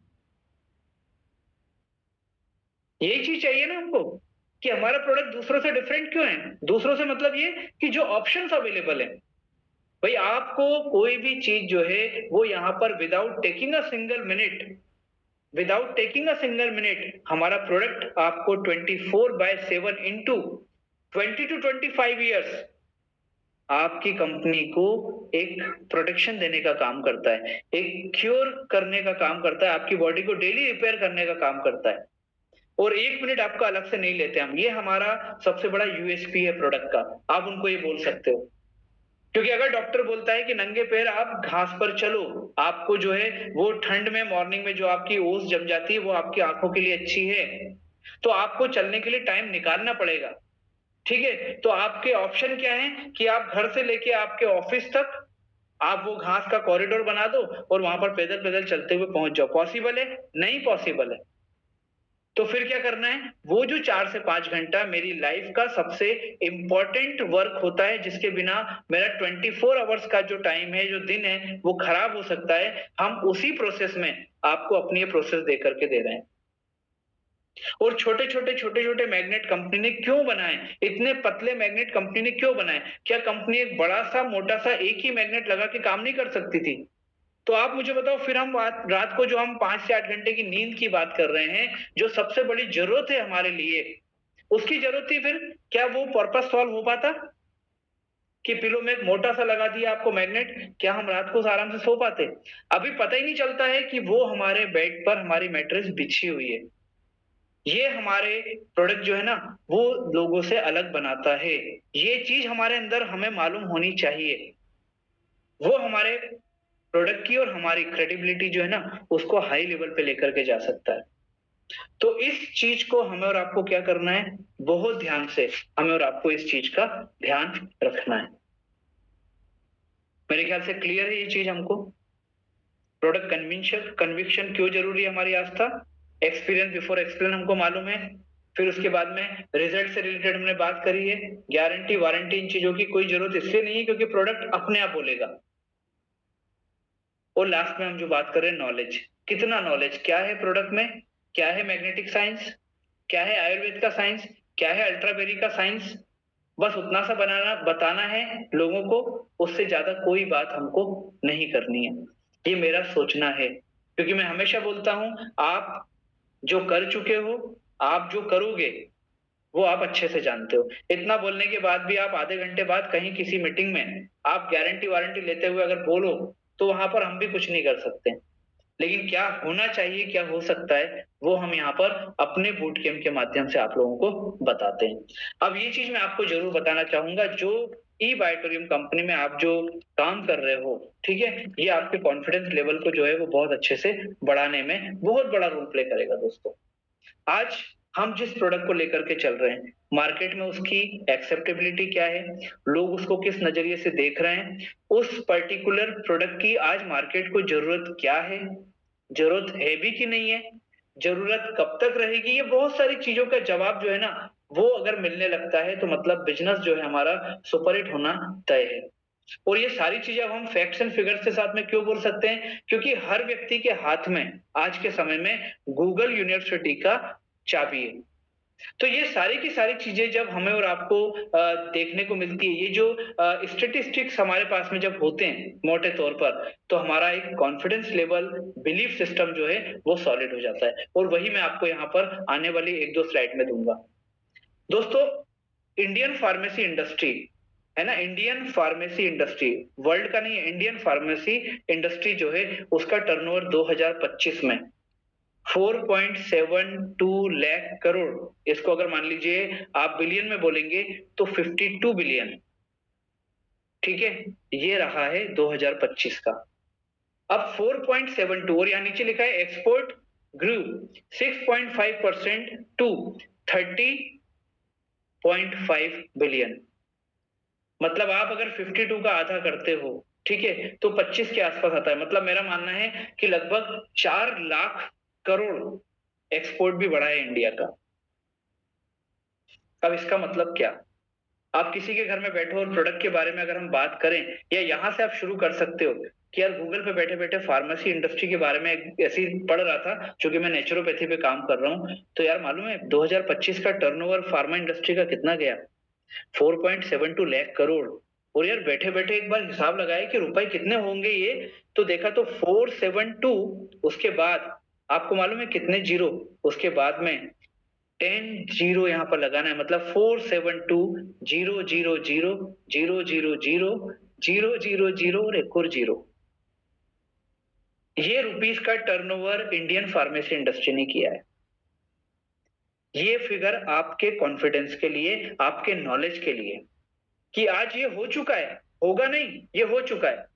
यही चीज चाहिए ना हमको कि हमारा प्रोडक्ट दूसरों से डिफरेंट क्यों है। दूसरों से मतलब ये कि जो ऑप्शंस अवेलेबल है, भाई आपको कोई भी चीज जो है वो यहाँ पर without taking a single minute हमारा प्रोडक्ट आपको 24/7 इंटू 20 to 25 years आपकी कंपनी को एक प्रोटेक्शन देने का काम करता है, एक क्योर करने का काम करता है, आपकी बॉडी को डेली रिपेयर करने का काम करता है। और 1 मिनट आपका अलग से नहीं लेते हम। ये हमारा सबसे बड़ा यूएसपी है प्रोडक्ट का। आप उनको ये बोल सकते हो, क्योंकि अगर डॉक्टर बोलता है कि नंगे पैर आप घास पर चलो, आपको जो है वो ठंड में मॉर्निंग में जो आपकी ओस जम जाती है वो आपकी आंखों के लिए अच्छी है, तो आपको चलने के लिए टाइम निकालना पड़ेगा। ठीक है। तो आपके ऑप्शन क्या है कि आप घर से लेके आपके ऑफिस तक आप वो घास का कॉरिडोर बना दो और वहां पर पैदल पैदल चलते हुए पहुंच जाओ। पॉसिबल है? नहीं पॉसिबल है। तो फिर क्या करना है? वो जो 4 से 5 घंटा मेरी लाइफ का सबसे इम्पोर्टेंट वर्क होता है, जिसके बिना मेरा 24 आवर्स का जो टाइम है, जो दिन है, वो खराब हो सकता है, हम उसी प्रोसेस में आपको अपनी ये प्रोसेस दे करके दे रहे हैं। और छोटे-छोटे मैग्नेट कंपनी ने क्यों बनाए? इतने पतले मैग्नेट कंपनी ने क्यों बनाए? क्या कंपनी एक बड़ा-सा, मोटा-सा एक ही मैग्नेट लगा के काम नहीं कर सकती थी? तो आप मुझे बताओ, फिर हम रात रात को जो हम 5 से 8 घंटे की नींद की बात कर रहे हैं, जो सबसे बड़ी ज़रूरत है हमारे लिए, उसकी ज़रूरत थी फिर, क्या वो पर्पस सॉल्व हो पाता? कि पिलो में एक मोटा-सा लगा दिया आपको मैग्नेट, क्या हम रात को आराम से सो पाते? अभी पता ही नहीं चलता है कि वो हमारे बेड पर हमारी मैट्रेस बिछी हुई है। ये हमारे प्रोडक्ट जो है ना, वो लोगों से अलग बनाता है। ये चीज़ हमारे अंदर हमें मालूम होनी चाहिए। वो हमारे प्रोडक्ट की और हमारी क्रेडिबिलिटी जो है ना, उसको हाई लेवल पे लेकर के जा सकता है। तो इस चीज़ को हमें और आपको क्या करना है? बहुत ध्यान से हमें और आपको इस चीज़ का ध्यान रखना है। मेरे ख्याल से क्लियर है ये चीज़ हमको? प्रोडक्ट कन्विक्शन क्यों ज़रूरी है हमारी आस्था? एक्सपीरियंस बिफोर एक्सप्लेन हमको मालूम है। फिर उसके बाद में रिजल्ट से रिलेटेड हमने बात करी है। गारंटी, वारंटी इन चीज़ों की कोई ज़रूरत इसलिए नहीं है क्योंकि प्रोडक्ट अपने आप बोलेगा। और लास्ट में हम जो बात कर रहे हैं, नॉलेज। कितना नॉलेज? क्या है प्रोडक्ट में? क्या है मैग्नेटिक साइंस? क्या है आयुर्वेद का साइंस? क्या है अल्ट्राबेरी का साइंस? बस उतना सा बताना है लोगों को, उससे ज्यादा कोई बात हमको नहीं करनी है। ये मेरा सोचना है, क्योंकि मैं हमेशा बोलता हूं, आप जो कर चुके हो, आप जो करोगे, वो आप अच्छे से जानते हो। इतना बोलने के बाद भी आप आधे घंटे बाद कहीं किसी मीटिंग में आप गारंटी वारंटी लेते हुए अगर बोलो, तो वहां पर हम भी कुछ नहीं कर सकते। लेकिन क्या होना चाहिए, क्या हो सकता है, वो हम यहाँ पर अपने बूट कैंप के माध्यम से आप लोगों को बताते हैं। अब ये चीज मैं आपको जरूर बताना चाहूंगा, जो ई बायोटोरियम कंपनी में आप जो काम कर रहे हो, ठीक है, ये आपके कॉन्फिडेंस लेवल को जो है वो बहुत अच्छे से बढ़ाने में बहुत बड़ा रोल प्ले करेगा दोस्तों। आज हम जिस प्रोडक्ट को लेकर के चल रहे हैं, मार्केट में उसकी एक्सेप्टेबिलिटी क्या है, लोग उसको किस नजरिए से देख रहे हैं, उस पर्टिकुलर प्रोडक्ट की आज मार्केट को जरूरत क्या है, जरूरत है भी कि नहीं है, जरूरत कब तक रहेगी, ये बहुत सारी चीजों का जवाब जो है ना, वो अगर मिलने लगता है तो मतलब बिजनेस जो है हमारा सुपर हिट होना तय है। और ये सारी चीजें अब हम फैक्ट्स एंड फिगर्स के साथ में क्यों बोल सकते हैं? क्योंकि हर व्यक्ति के हाथ में आज के समय में गूगल यूनिवर्सिटी का चाबी है। तो ये सारी की सारी चीजें जब हमें और आपको देखने को मिलती है, ये जो स्टेटिस्टिक्स हमारे पास में जब होते हैं मोटे तौर पर, तो हमारा एक कॉन्फिडेंस लेवल, बिलीफ सिस्टम जो है वो सॉलिड हो जाता है। और वही मैं आपको यहाँ पर आने वाली 1-2 स्लाइड में दूंगा। दोस्तों, इंडियन फार्मेसी इंडस्ट्री है ना, इंडियन फार्मेसी इंडस्ट्री, वर्ल्ड का नहीं है, इंडियन फार्मेसी इंडस्ट्री जो है उसका टर्नओवर 2025 में 4.72 लाख करोड़, इसको अगर मान लीजिए आप बिलियन में बोलेंगे तो 52 बिलियन, ठीक है, ये रहा है 2025 का। अब 4.72 और यहाँ नीचे लिखा है एक्सपोर्ट ग्रू 6.5% टू 30.5 बिलियन। मतलब आप अगर 52 का आधा करते हो, ठीक है, तो 25 के आसपास आता है। मतलब मेरा मानना है कि लगभग 4 लाख करोड़ एक्सपोर्ट भी बढ़ा है इंडिया का। अब इसका मतलब क्या? आप किसी के घर में बैठो और प्रोडक्ट के बारे में अगर हम बात करें, या यहाँ से आप शुरू कर सकते हो कि यार गूगल पे बैठे बैठे फार्मेसी इंडस्ट्री के बारे में ऐसे ही पढ़ रहा था, क्योंकि मैं नेचुरोपैथी पे काम कर रहा हूँ, तो यार मालूम है 2025 का टर्नओवर फार्मा इंडस्ट्री का कितना गया? 4.72 लाख करोड़। और यार बैठे बैठे एक बार हिसाब लगाए कि रुपए कितने होंगे ये, तो देखा तो 472, उसके बाद आपको मालूम है कितने जीरो, उसके बाद में 10 जीरो यहाँ पर लगाना है। मतलब 472 000 000 000 और एक और जीरो, ये रुपीस का टर्नओवर इंडियन फार्मेसी इंडस्ट्री ने किया है। ये फिगर आपके कॉन्फिडेंस के लिए, आपके नॉलेज के लिए, कि आज ये हो चुका है, होगा नहीं, ये हो चुका है।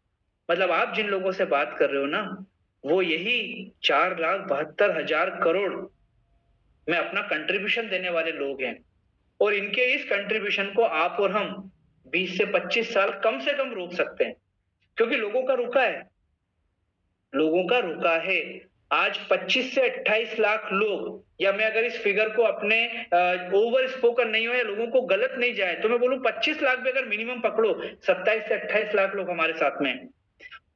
मतलब आप जिन लोगों से बात कर रहे हो ना, वो यही 4,72,000 करोड़ में अपना कंट्रीब्यूशन देने वाले लोग हैं। और इनके इस कंट्रीब्यूशन को आप और हम 20 से 25 साल कम से कम रोक सकते हैं। क्योंकि लोगों का रुका है, लोगों का रुका है। आज 25 से 28 लाख लोग, या मैं अगर इस फिगर को अपने ओवर स्पोकन नहीं हो या लोगों को गलत नहीं जाए तो मैं बोलूं 25 लाख भी अगर मिनिमम पकड़ो, 27 से 28 लाख लोग हमारे साथ में हैं।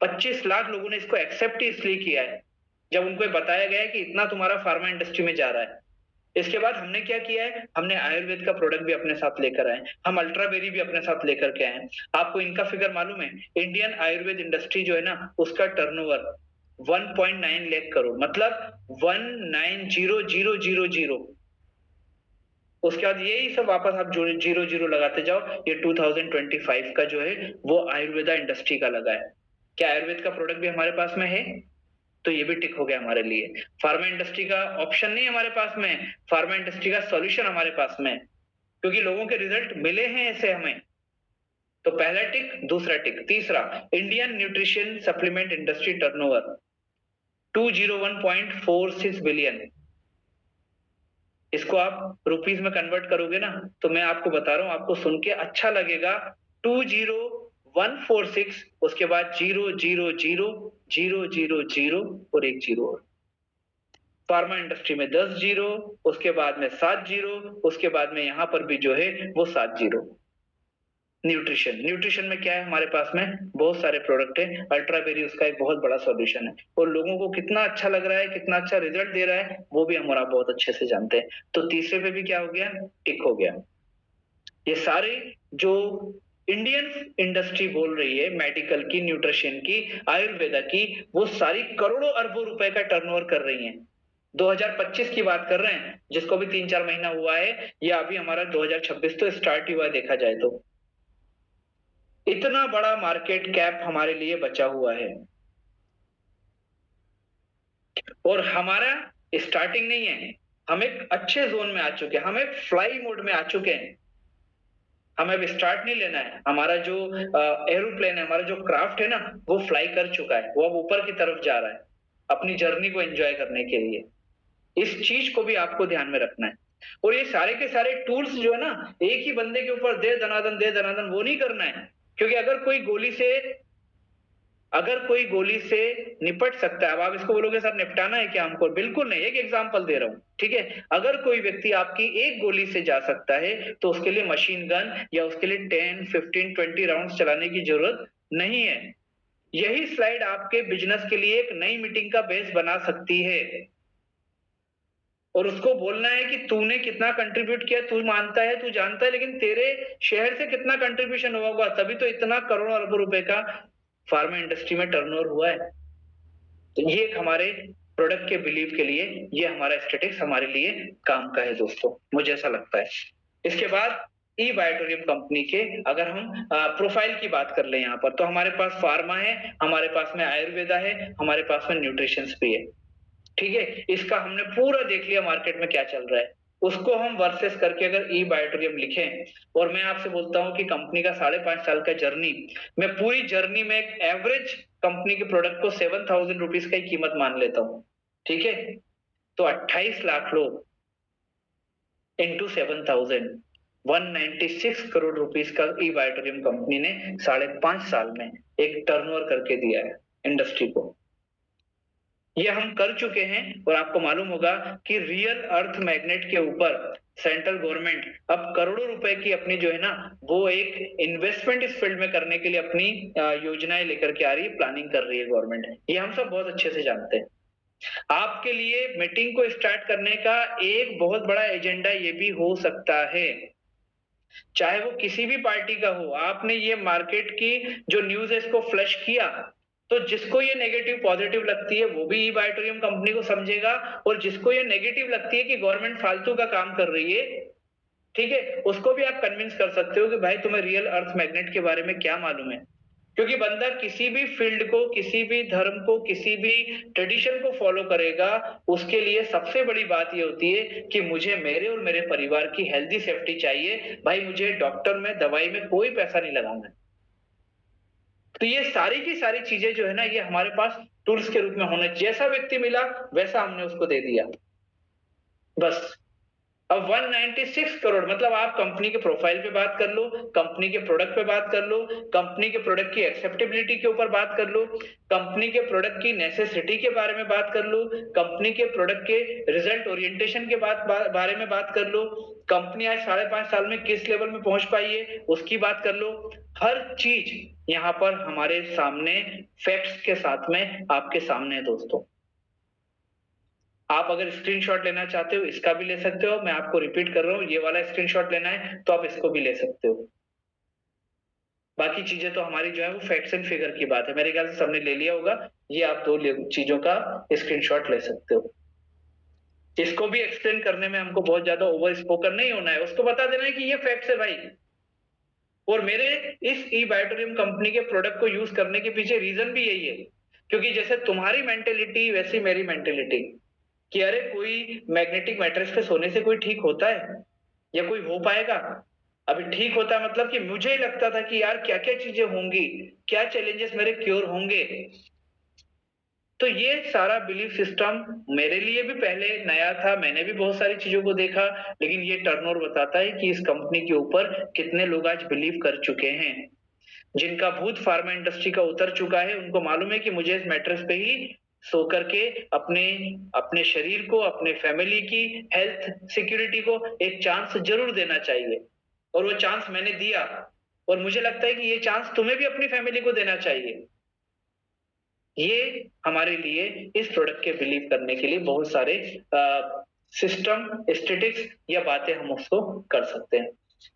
25 लाख लोगों ने इसको एक्सेप्ट ही इसलिए किया है जब उनको ये बताया गया है कि इतना तुम्हारा फार्मा इंडस्ट्री में जा रहा है। इसके बाद हमने क्या किया है, हमने आयुर्वेद का प्रोडक्ट भी अपने साथ लेकर आए, हम अल्ट्राबेरी भी अपने साथ लेकर के आए हैं। आपको इनका फिगर मालूम है, इंडियन आयुर्वेद इंडस्ट्री जो है ना, उसका टर्नओवर 1.9 लाख करोड़, मतलब 190000। उसके बाद यही सब वापस आप जो जीरो जीरो लगाते जाओ, ये 2025 का जो है वो आयुर्वेदा इंडस्ट्री का लगा है। क्या आयुर्वेद का प्रोडक्ट भी हमारे पास में है? तो ये भी टिक हो गया हमारे लिए। फार्मा इंडस्ट्री का ऑप्शन नहीं हमारे पास में, फार्मा इंडस्ट्री का सॉल्यूशन हमारे पास में, क्योंकि लोगों के रिजल्ट मिले हैं ऐसे हमें। तो पहला टिक, दूसरा टिक। तीसरा, Indian nutrition supplement industry turnover 201.46 billion. इसको आप रुपीस में कन्वर्ट करोगे ना, तो मैं आपको बता रहा हूं, आपको सुन के अच्छा लगेगा। 20146, उसके बाद 00000 और एक जीरो और। फार्मा इंडस्ट्री में 10 जीरो, उसके बाद में 7 जीरो, उसके बाद में यहां पर भी जो है वो 7 जीरो। न्यूट्रिशन में क्या है हमारे पास में? बहुत सारे प्रोडक्ट है, अल्ट्राबेरी उसका एक बहुत बड़ा सॉल्यूशन है, और लोगों को कितना अच्छा लग रहा है, कितना अच्छा रिजल्ट दे रहा है, वो भी हम और आप बहुत अच्छे से जानते हैं। तो तीसरे पे भी क्या हो गया? टिक हो गया। ये सारे जो इंडियन इंडस्ट्री बोल रही है, मेडिकल की, न्यूट्रिशन की, आयुर्वेदा की, वो सारी करोड़ों अरबों रुपए का टर्नओवर कर रही हैं। 2025 की बात कर रहे हैं, जिसको भी 3-4 महीना हुआ है, या अभी हमारा 2026 तो स्टार्ट ही हुआ है देखा जाए तो। इतना बड़ा मार्केट कैप हमारे लिए बचा हुआ है, और हमारा स्टार्टिंग नहीं है, हम एक अच्छे जोन में आ चुके हैं, हम एक फ्लाई मोड में आ चुके हैं। हमें अब स्टार्ट नहीं लेना है, हमारा जो एरोप्लेन है, हमारा जो क्राफ्ट है ना, वो फ्लाई कर चुका है, वो अब ऊपर की तरफ जा रहा है अपनी जर्नी को एंजॉय करने के लिए। इस चीज को भी आपको ध्यान में रखना है। और ये सारे के सारे टूल्स जो है ना, एक ही बंदे के ऊपर दे दनादन वो नहीं करना है, क्योंकि अगर कोई गोली से निपट सकता है, अब आप इसको बोलोगे सर निपटाना है क्या हमको? बिल्कुल नहीं, एक एग्जांपल दे रहा हूं, ठीक है। अगर कोई व्यक्ति आपकी एक गोली से जा सकता है, तो उसके लिए मशीन गन या उसके लिए 10, 15, 20 राउंड्स चलाने की जरूरत नहीं है। यही स्लाइड आपके बिजनेस के लिए एक नई मीटिंग का बेस बना सकती है, और उसको बोलना है कि तूने कितना कंट्रीब्यूट किया, तू मानता है, तू जानता है, लेकिन तेरे शहर से कितना कंट्रीब्यूशन होगा, तभी तो इतना करोड़ों अरबों रुपए का फार्मा इंडस्ट्री में टर्नओवर हुआ है। तो ये एक हमारे प्रोडक्ट के बिलीव के लिए, ये हमारा स्टेटिक्स हमारे लिए काम का है दोस्तों, मुझे ऐसा लगता है। इसके बाद ई बायोटोरियम कंपनी के अगर हम प्रोफाइल की बात कर ले यहाँ पर, तो हमारे पास फार्मा है, हमारे पास में आयुर्वेदा है, हमारे पास में न्यूट्रिशन भी है, ठीक है। इसका हमने पूरा देख लिया मार्केट में क्या चल रहा है, उसको हम वर्सेस करके अगर ई बायोटोरियम लिखें, और मैं आपसे बोलता हूं कि कंपनी का 5.5 साल का जर्नी, मैं पूरी जर्नी में एक एवरेज कंपनी के प्रोडक्ट को 7,000 रुपीज का ही कीमत मान लेता हूं, ठीक है। तो 28 लाख लोग इंटू 7,000, 196 करोड़ रुपीस का ई बायोटोरियम कंपनी ने 5.5 साल में एक टर्नओवर करके दिया है इंडस्ट्री को। ये हम कर चुके हैं, और आपको मालूम होगा कि रियल अर्थ मैग्नेट के ऊपर सेंट्रल गवर्नमेंट अब करोड़ों रुपए की अपनी जो है ना, वो एक इन्वेस्टमेंट इस फील्ड में करने के लिए अपनी योजनाएं लेकर के आ रही है, प्लानिंग कर रही है गवर्नमेंट। ये हम सब बहुत अच्छे से जानते हैं। आपके लिए मीटिंग को स्टार्ट करने का एक बहुत बड़ा एजेंडा ये भी हो सकता है, चाहे वो किसी भी पार्टी का हो, आपने ये मार्केट की जो न्यूज है इसको फ्लश किया, तो जिसको ये नेगेटिव पॉजिटिव लगती है वो भी ई बायोटोरियम कंपनी को समझेगा, और जिसको ये नेगेटिव लगती है कि गवर्नमेंट फालतू का काम कर रही है, ठीक है, उसको भी आप कन्विंस कर सकते हो कि भाई तुम्हें रियल अर्थ मैग्नेट के बारे में क्या मालूम है। क्योंकि बंदा किसी भी फील्ड को, किसी भी धर्म को, किसी भी ट्रेडिशन को फॉलो करेगा, उसके लिए सबसे बड़ी बात ये होती है कि मुझे मेरे और मेरे परिवार की हेल्दी सेफ्टी चाहिए, भाई मुझे डॉक्टर में, दवाई में कोई पैसा नहीं लगाना है। तो ये सारी की सारी चीजें जो है ना, ये हमारे पास टूल्स के रूप में होने, जैसा व्यक्ति मिला वैसा हमने उसको दे दिया, बस। अब 196 करोड़ मतलब आप कंपनी के प्रोफाइल पे बात कर लो, कंपनी के प्रोडक्ट पे बात कर लो, कंपनी के प्रोडक्ट की एक्सेप्टेबिलिटी के ऊपर बात कर लो, कंपनी के प्रोडक्ट की नेसेसिटी के बारे में बात कर लो, कंपनी के प्रोडक्ट के रिजल्ट ओरिएंटेशन के बारे में बात कर लो, कंपनी आज 5.5 साल में किस लेवल में पहुंच पाई है उसकी बात कर लो। हर चीज यहाँ पर हमारे सामने फैक्ट्स के साथ में आपके सामने है दोस्तों। आप अगर स्क्रीनशॉट लेना चाहते हो इसका भी ले सकते हो, मैं आपको रिपीट कर रहा हूँ, ये वाला स्क्रीनशॉट लेना है तो आप इसको भी ले सकते हो। बाकी चीजें तो हमारी जो है वो फैक्ट्स एंड फिगर की बात है, मेरे ख्याल से सबने ले लिया होगा। ये आप दो चीजों का स्क्रीनशॉट ले सकते हो। इसको भी एक्सप्लेन करने में हमको बहुत ज्यादा ओवर स्पोकन नहीं होना है, उसको बता देना है कि ये फैक्ट्स है भाई। और मेरे इस ई बायोटोरियम कंपनी के प्रोडक्ट को यूज करने के पीछे रीजन भी यही है, क्योंकि जैसे तुम्हारी मेंटेलिटी वैसी मेरी मेंटेलिटी कि अरे कोई मैग्नेटिक मैट्रेस पे सोने से कोई ठीक होता है या कोई हो पाएगा। अभी ठीक होता है मतलब कि मुझे ही लगता था कि यार क्या क्या चीजें होंगी, क्या चैलेंजेस मेरे क्योर होंगे। तो ये सारा बिलीफ सिस्टम मेरे लिए भी पहले नया था, मैंने भी बहुत सारी चीजों को देखा, लेकिन ये टर्नओवर बताता है कि इस कंपनी के ऊपर कितने लोग आज बिलीव कर चुके हैं। जिनका भूत फार्मा इंडस्ट्री का उतर चुका है उनको मालूम है कि मुझे इस मैट्रेस पे ही सो करके अपने अपने शरीर को, अपने फैमिली की हेल्थ सिक्योरिटी को एक चांस जरूर देना चाहिए, और वो चांस मैंने दिया। और मुझे लगता है कि ये चांस तुम्हें भी अपनी फैमिली को देना चाहिए। ये हमारे लिए इस प्रोडक्ट के बिलीव करने के लिए बहुत सारे सिस्टम स्टेटिक्स या बातें हम उसको कर सकते हैं।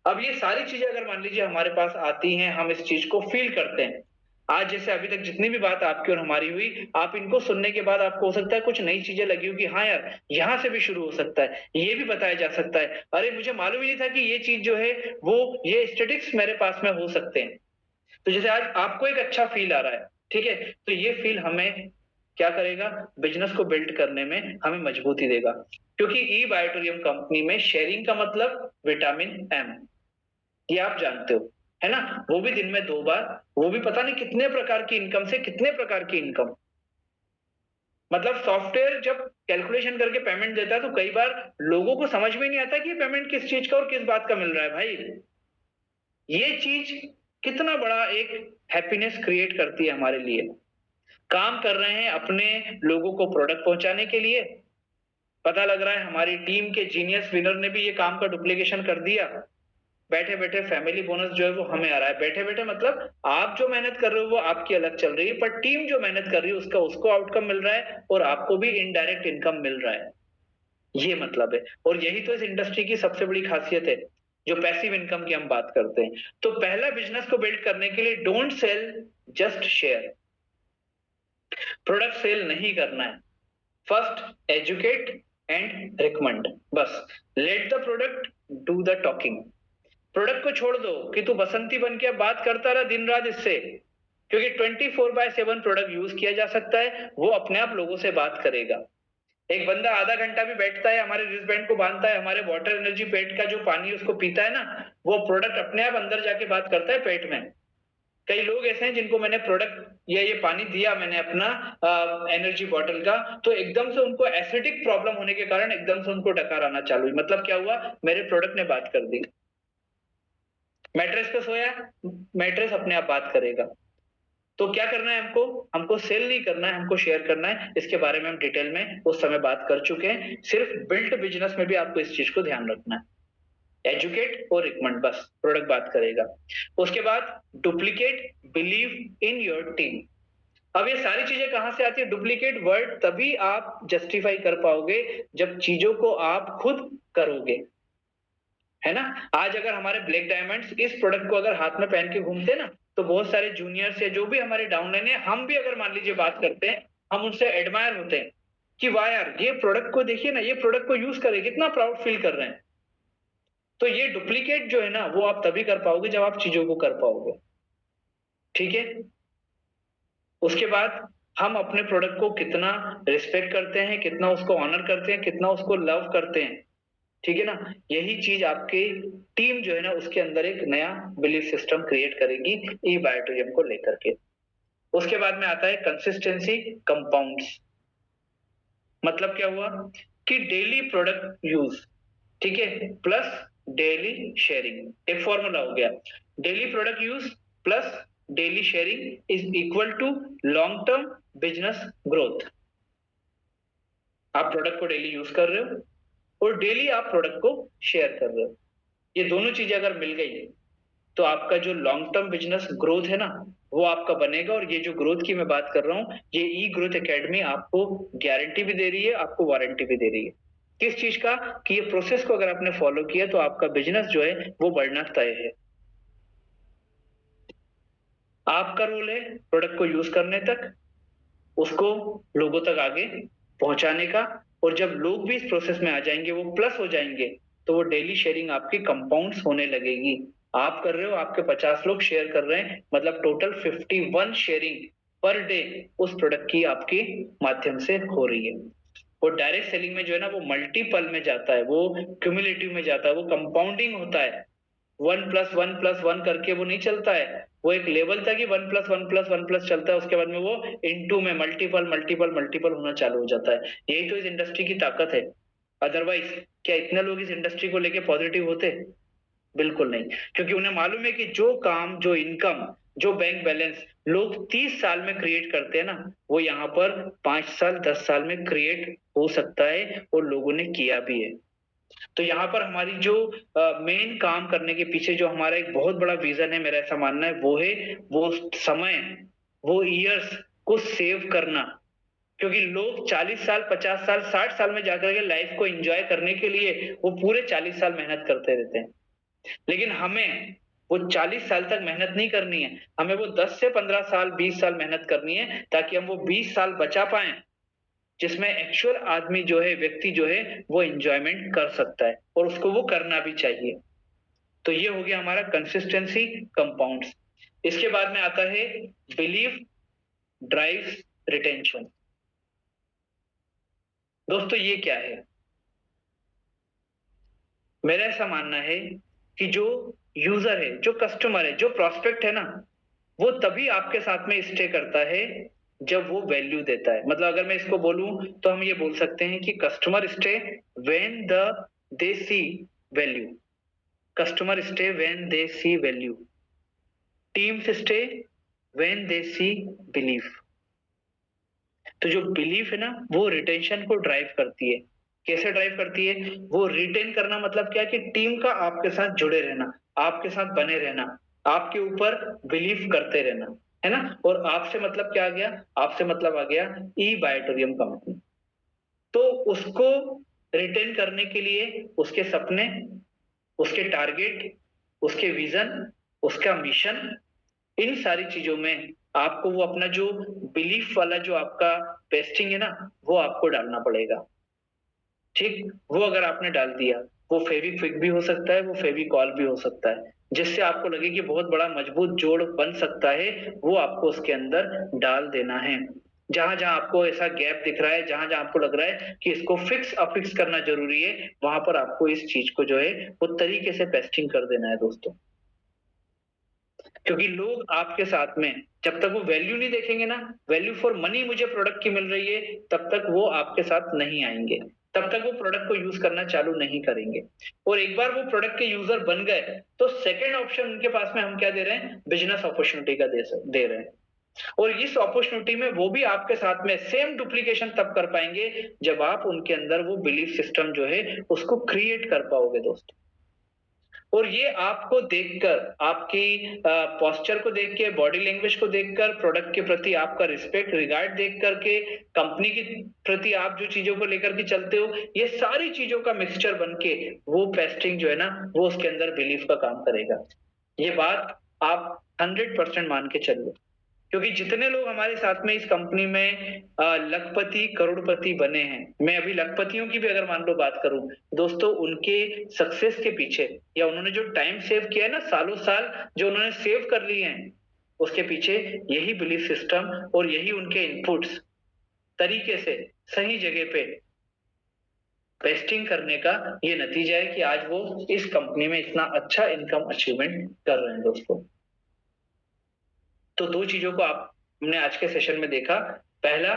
अब ये सारी चीजें अगर मान लीजिए हमारे पास आती हैं, हम इस चीज को फील करते हैं। आज जैसे अभी तक जितनी भी बात आपकी और हमारी हुई, आप इनको सुनने के बाद आपको हो सकता है कुछ नई चीजें लगी हो कि हाँ यार यहाँ से भी शुरू हो सकता है, ये भी बताया जा सकता है, अरे मुझे मालूम ही नहीं था कि ये चीज जो है वो ये स्टेटिक्स मेरे पास में हो सकते हैं। तो जैसे आज आपको एक अच्छा फील आ रहा है, ठीक है, तो ये फील हमें क्या करेगा, बिजनेस को बिल्ड करने में हमें मजबूती देगा। क्योंकि ई बायोटोरियम कंपनी में शेयरिंग का मतलब विटामिन एम, ये आप जानते हो, है ना, वो भी दिन में 2 बार, वो भी पता नहीं कितने प्रकार की इनकम से कितने प्रकार की इनकम। मतलब सॉफ्टवेयर जब कैलकुलेशन करके पेमेंट देता है तो कई बार लोगों को समझ में नहीं आता कि पेमेंट किस चीज का और किस बात का मिल रहा है भाई। ये चीज कितना बड़ा एक हैप्पीनेस क्रिएट करती है हमारे लिए। काम कर रहे हैं अपने लोगों को प्रोडक्ट पहुंचाने के लिए, पता लग रहा है हमारी टीम के जीनियस विनर ने भी ये काम का डुप्लीकेशन कर दिया, बैठे बैठे फैमिली बोनस जो है वो हमें आ रहा है। बैठे बैठे मतलब आप जो मेहनत कर रहे हो वो आपकी अलग चल रही है, पर टीम जो मेहनत कर रही है उसका उसको आउटकम मिल रहा है और आपको भी इनडायरेक्ट इनकम मिल रहा है। ये मतलब है, और यही तो इस इंडस्ट्री की सबसे बड़ी खासियत है जो पैसिव इनकम की हम बात करते हैं। तो पहला बिजनेस को बिल्ड करने के लिए don't sell, just share. Product sell नहीं करना है, फर्स्ट एजुकेट एंड रिकमेंड, बस let the product do the talking. Product को छोड़ दो कि तू बसंती बन के बात करता रहा दिन रात इससे, क्योंकि 24/7 प्रोडक्ट यूज किया जा सकता है, वो अपने आप लोगों से बात करेगा। एक बंदा आधा घंटा भी बैठता है, हमारे रिस्ट बैंड को बांधता है, हमारे वाटर एनर्जी पेट का जो पानी है उसको पीता है ना, वो प्रोडक्ट अपने आप अंदर जाके बात करता है पेट में। कई लोग ऐसे हैं जिनको मैंने प्रोडक्ट या ये पानी दिया मैंने अपना एनर्जी बॉटल का, तो एकदम से उनको एसिडिक प्रॉब्लम होने के कारण एकदम से उनको डकार आना चालू हुई। मतलब क्या हुआ, मेरे प्रोडक्ट ने बात कर दी। मैट्रेस पे सोया, मैट्रेस अपने आप बात करेगा। तो क्या करना है हमको, हमको सेल नहीं करना है, हमको शेयर करना है। इसके बारे में हम डिटेल में उस समय बात कर चुके हैं। सिर्फ बिल्ट बिजनेस में भी आपको इस चीज को ध्यान रखना है, एजुकेट और रिकमेंड, बस प्रोडक्ट बात करेगा। उसके बाद duplicate, believe in your team. अब ये सारी चीजें कहां से आती है, डुप्लीकेट वर्ड तभी आप जस्टिफाई कर पाओगे जब चीजों को आप खुद करोगे, है ना। आज अगर हमारे ब्लैक डायमंड्स इस प्रोडक्ट को अगर हाथ में पहन के घूमते ना, तो बहुत सारे जूनियर्स या जो भी हमारे डाउनलाइन है, हम भी अगर मान लीजिए बात करते हैं, हम उनसे एडमायर होते हैं कि वाह यार ये प्रोडक्ट को देखिए ना, ये प्रोडक्ट को यूज करे कितना प्राउड फील कर रहे हैं। तो ये डुप्लीकेट जो है ना वो आप तभी कर पाओगे जब आप चीजों को कर पाओगे, ठीक है। उसके बाद हम अपने प्रोडक्ट को कितना रिस्पेक्ट करते हैं, कितना उसको ऑनर करते हैं, कितना उसको लव करते हैं, ठीक है ना। यही चीज आपके टीम जो है ना उसके अंदर एक नया बिलीफ सिस्टम क्रिएट करेगी ई बायोटोरियम को लेकर के। उसके बाद में आता है कंसिस्टेंसी कंपाउंड्स। मतलब क्या हुआ कि डेली प्रोडक्ट यूज, ठीक है, प्लस डेली शेयरिंग। एक फॉर्मूला हो गया, daily product use plus daily sharing is equal to long term business growth. आप प्रोडक्ट को डेली यूज कर रहे हो और डेली आप प्रोडक्ट को शेयर कर रहे हो, ये दोनों चीजें अगर मिल गई तो आपका जो लॉन्ग टर्म बिजनेस ग्रोथ है ना, वो आपका बनेगा। और ये जो ग्रोथ की मैं बात कर रहा हूँ, ये ई ग्रोथ एकेडमी आपको गारंटी भी दे रही है, आपको वारंटी भी दे रही है। किस चीज का? कि ये प्रोसेस को अगर आपने फॉलो किया तो आपका बिजनेस जो है वो बढ़ना तय है। आपका रोल है प्रोडक्ट को यूज करने तक, उसको लोगों तक आगे पहुंचाने का। और जब लोग भी इस प्रोसेस में आ जाएंगे, वो प्लस हो जाएंगे, तो वो डेली शेयरिंग आपकी कंपाउंड्स होने लगेगी। आप कर रहे हो, आपके 50 लोग शेयर कर रहे हैं, मतलब टोटल 51 शेयरिंग पर डे उस प्रोडक्ट की आपके माध्यम से हो रही है। और डायरेक्ट सेलिंग में जो है ना, वो मल्टीपल में जाता है, वो क्यूमुलेटिव में जाता है, वो कंपाउंडिंग होता है। 1+1+1 करके वो नहीं चलता है, वो एक लेवल तक ही 1+1+1+ चलता है, उसके बाद में वो इनटू में मल्टीपल मल्टीपल मल्टीपल होना चालू हो जाता है। यही तो इस इंडस्ट्री की ताकत है। अदरवाइज क्या इतने लोग इस इंडस्ट्री को लेके पॉजिटिव होते? बिल्कुल नहीं, क्योंकि उन्हें मालूम है कि जो काम, जो इनकम, जो बैंक बैलेंस लोग 30 साल में क्रिएट करते हैं ना, वो यहाँ पर 5 साल 10 साल में क्रिएट हो सकता है, और लोगों ने किया भी है। तो यहाँ पर हमारी जो मेन काम करने के पीछे जो हमारा एक बहुत बड़ा विजन है, मेरा ऐसा मानना है, वो है वो समय, वो ईयर्स को सेव करना। क्योंकि लोग 40 साल 50 साल 60 साल में जाकर के लाइफ को एंजॉय करने के लिए वो पूरे 40 साल मेहनत करते रहते हैं, लेकिन हमें वो 40 साल तक मेहनत नहीं करनी है, हमें वो 10 से 15 साल 20 साल मेहनत करनी है, ताकि हम वो 20 साल बचा पाए, जिसमें एक्चुअल आदमी जो है, व्यक्ति जो है, वो एंजॉयमेंट कर सकता है, और उसको वो करना भी चाहिए। तो ये हो गया हमारा कंसिस्टेंसी कंपाउंड्स। इसके बाद में आता है बिलीफ ड्राइव्स रिटेंशन। दोस्तों ये क्या है? मेरा ऐसा मानना है कि जो यूजर है, जो कस्टमर है, जो प्रोस्पेक्ट है ना, वो तभी आपके साथ में स्टे करता है जब वो वैल्यू देता है। मतलब अगर मैं इसको बोलूं तो हम ये बोल सकते हैं कि customer stay when they see value. Customer stay when they see value. Teams stay when they see belief. तो जो बिलीफ है ना, वो रिटेंशन को ड्राइव करती है। कैसे ड्राइव करती है? वो रिटेन करना मतलब क्या है कि टीम का आपके साथ जुड़े रहना, आपके साथ बने रहना, आपके ऊपर बिलीव करते रहना, है ना। और आपसे मतलब क्या आ गया? आपसे मतलब आ गया ई बायोटोरियम कंपनी। तो उसको रिटेन करने के लिए उसके सपने, उसके टारगेट, उसके विजन, उसका मिशन, इन सारी चीजों में आपको वो अपना जो बिलीफ वाला जो आपका पेस्टिंग है ना, वो आपको डालना पड़ेगा। ठीक, वो अगर आपने डाल दिया, वो फेविक्विक भी हो सकता है, वो फेविकॉल भी हो सकता है, जिससे आपको लगे कि बहुत बड़ा मजबूत जोड़ बन सकता है, वो आपको उसके अंदर डाल देना है। जहां जहां आपको ऐसा गैप दिख रहा है, जहां जहां आपको लग रहा है कि इसको फिक्स अफिक्स करना जरूरी है, वहां पर आपको इस चीज को जो है वो तरीके से पेस्टिंग कर देना है दोस्तों। क्योंकि लोग आपके साथ में जब तक वो वैल्यू नहीं देखेंगे ना, वैल्यू फॉर मनी मुझे प्रोडक्ट की मिल रही है, तब तक वो आपके साथ नहीं आएंगे, तब तक वो प्रोडक्ट को यूज करना चालू नहीं करेंगे। और एक बार वो प्रोडक्ट के यूजर बन गए, तो सेकंड ऑप्शन उनके पास में हम क्या दे रहे हैं? बिजनेस अपॉर्चुनिटी का दे रहे हैं। और इस अपॉर्चुनिटी में वो भी आपके साथ में सेम डुप्लीकेशन तब कर पाएंगे जब आप उनके अंदर वो बिलीफ सिस्टम जो है उसको क्रिएट कर पाओगे दोस्तों। और ये आपको देखकर, आपकी पोस्चर को देख के, बॉडी लैंग्वेज को देखकर, प्रोडक्ट के प्रति आपका रिस्पेक्ट रिगार्ड देख करके, कंपनी के प्रति आप जो चीजों को लेकर के चलते हो, ये सारी चीजों का मिक्सचर बन के वो पेस्टिंग जो है ना, वो उसके अंदर बिलीफ का काम करेगा। ये बात आप 100% मान के चलिए। क्योंकि जितने लोग हमारे साथ में इस कंपनी में लखपति करोड़पति बने हैं, मैं अभी लखपतियों की भी अगर मान लो बात करूं दोस्तों, उनके सक्सेस के पीछे, या उन्होंने जो टाइम सेव किया है ना, सालों साल जो उन्होंने सेव कर लिए हैं, उसके पीछे यही बिलीफ सिस्टम और यही उनके इनपुट्स तरीके से सही जगह पे पेस्टिंग करने का ये नतीजा है कि आज वो इस कंपनी में इतना अच्छा इनकम अचीवमेंट कर रहे हैं दोस्तों। तो दो चीजों को आप हमने आज के सेशन में देखा। पहला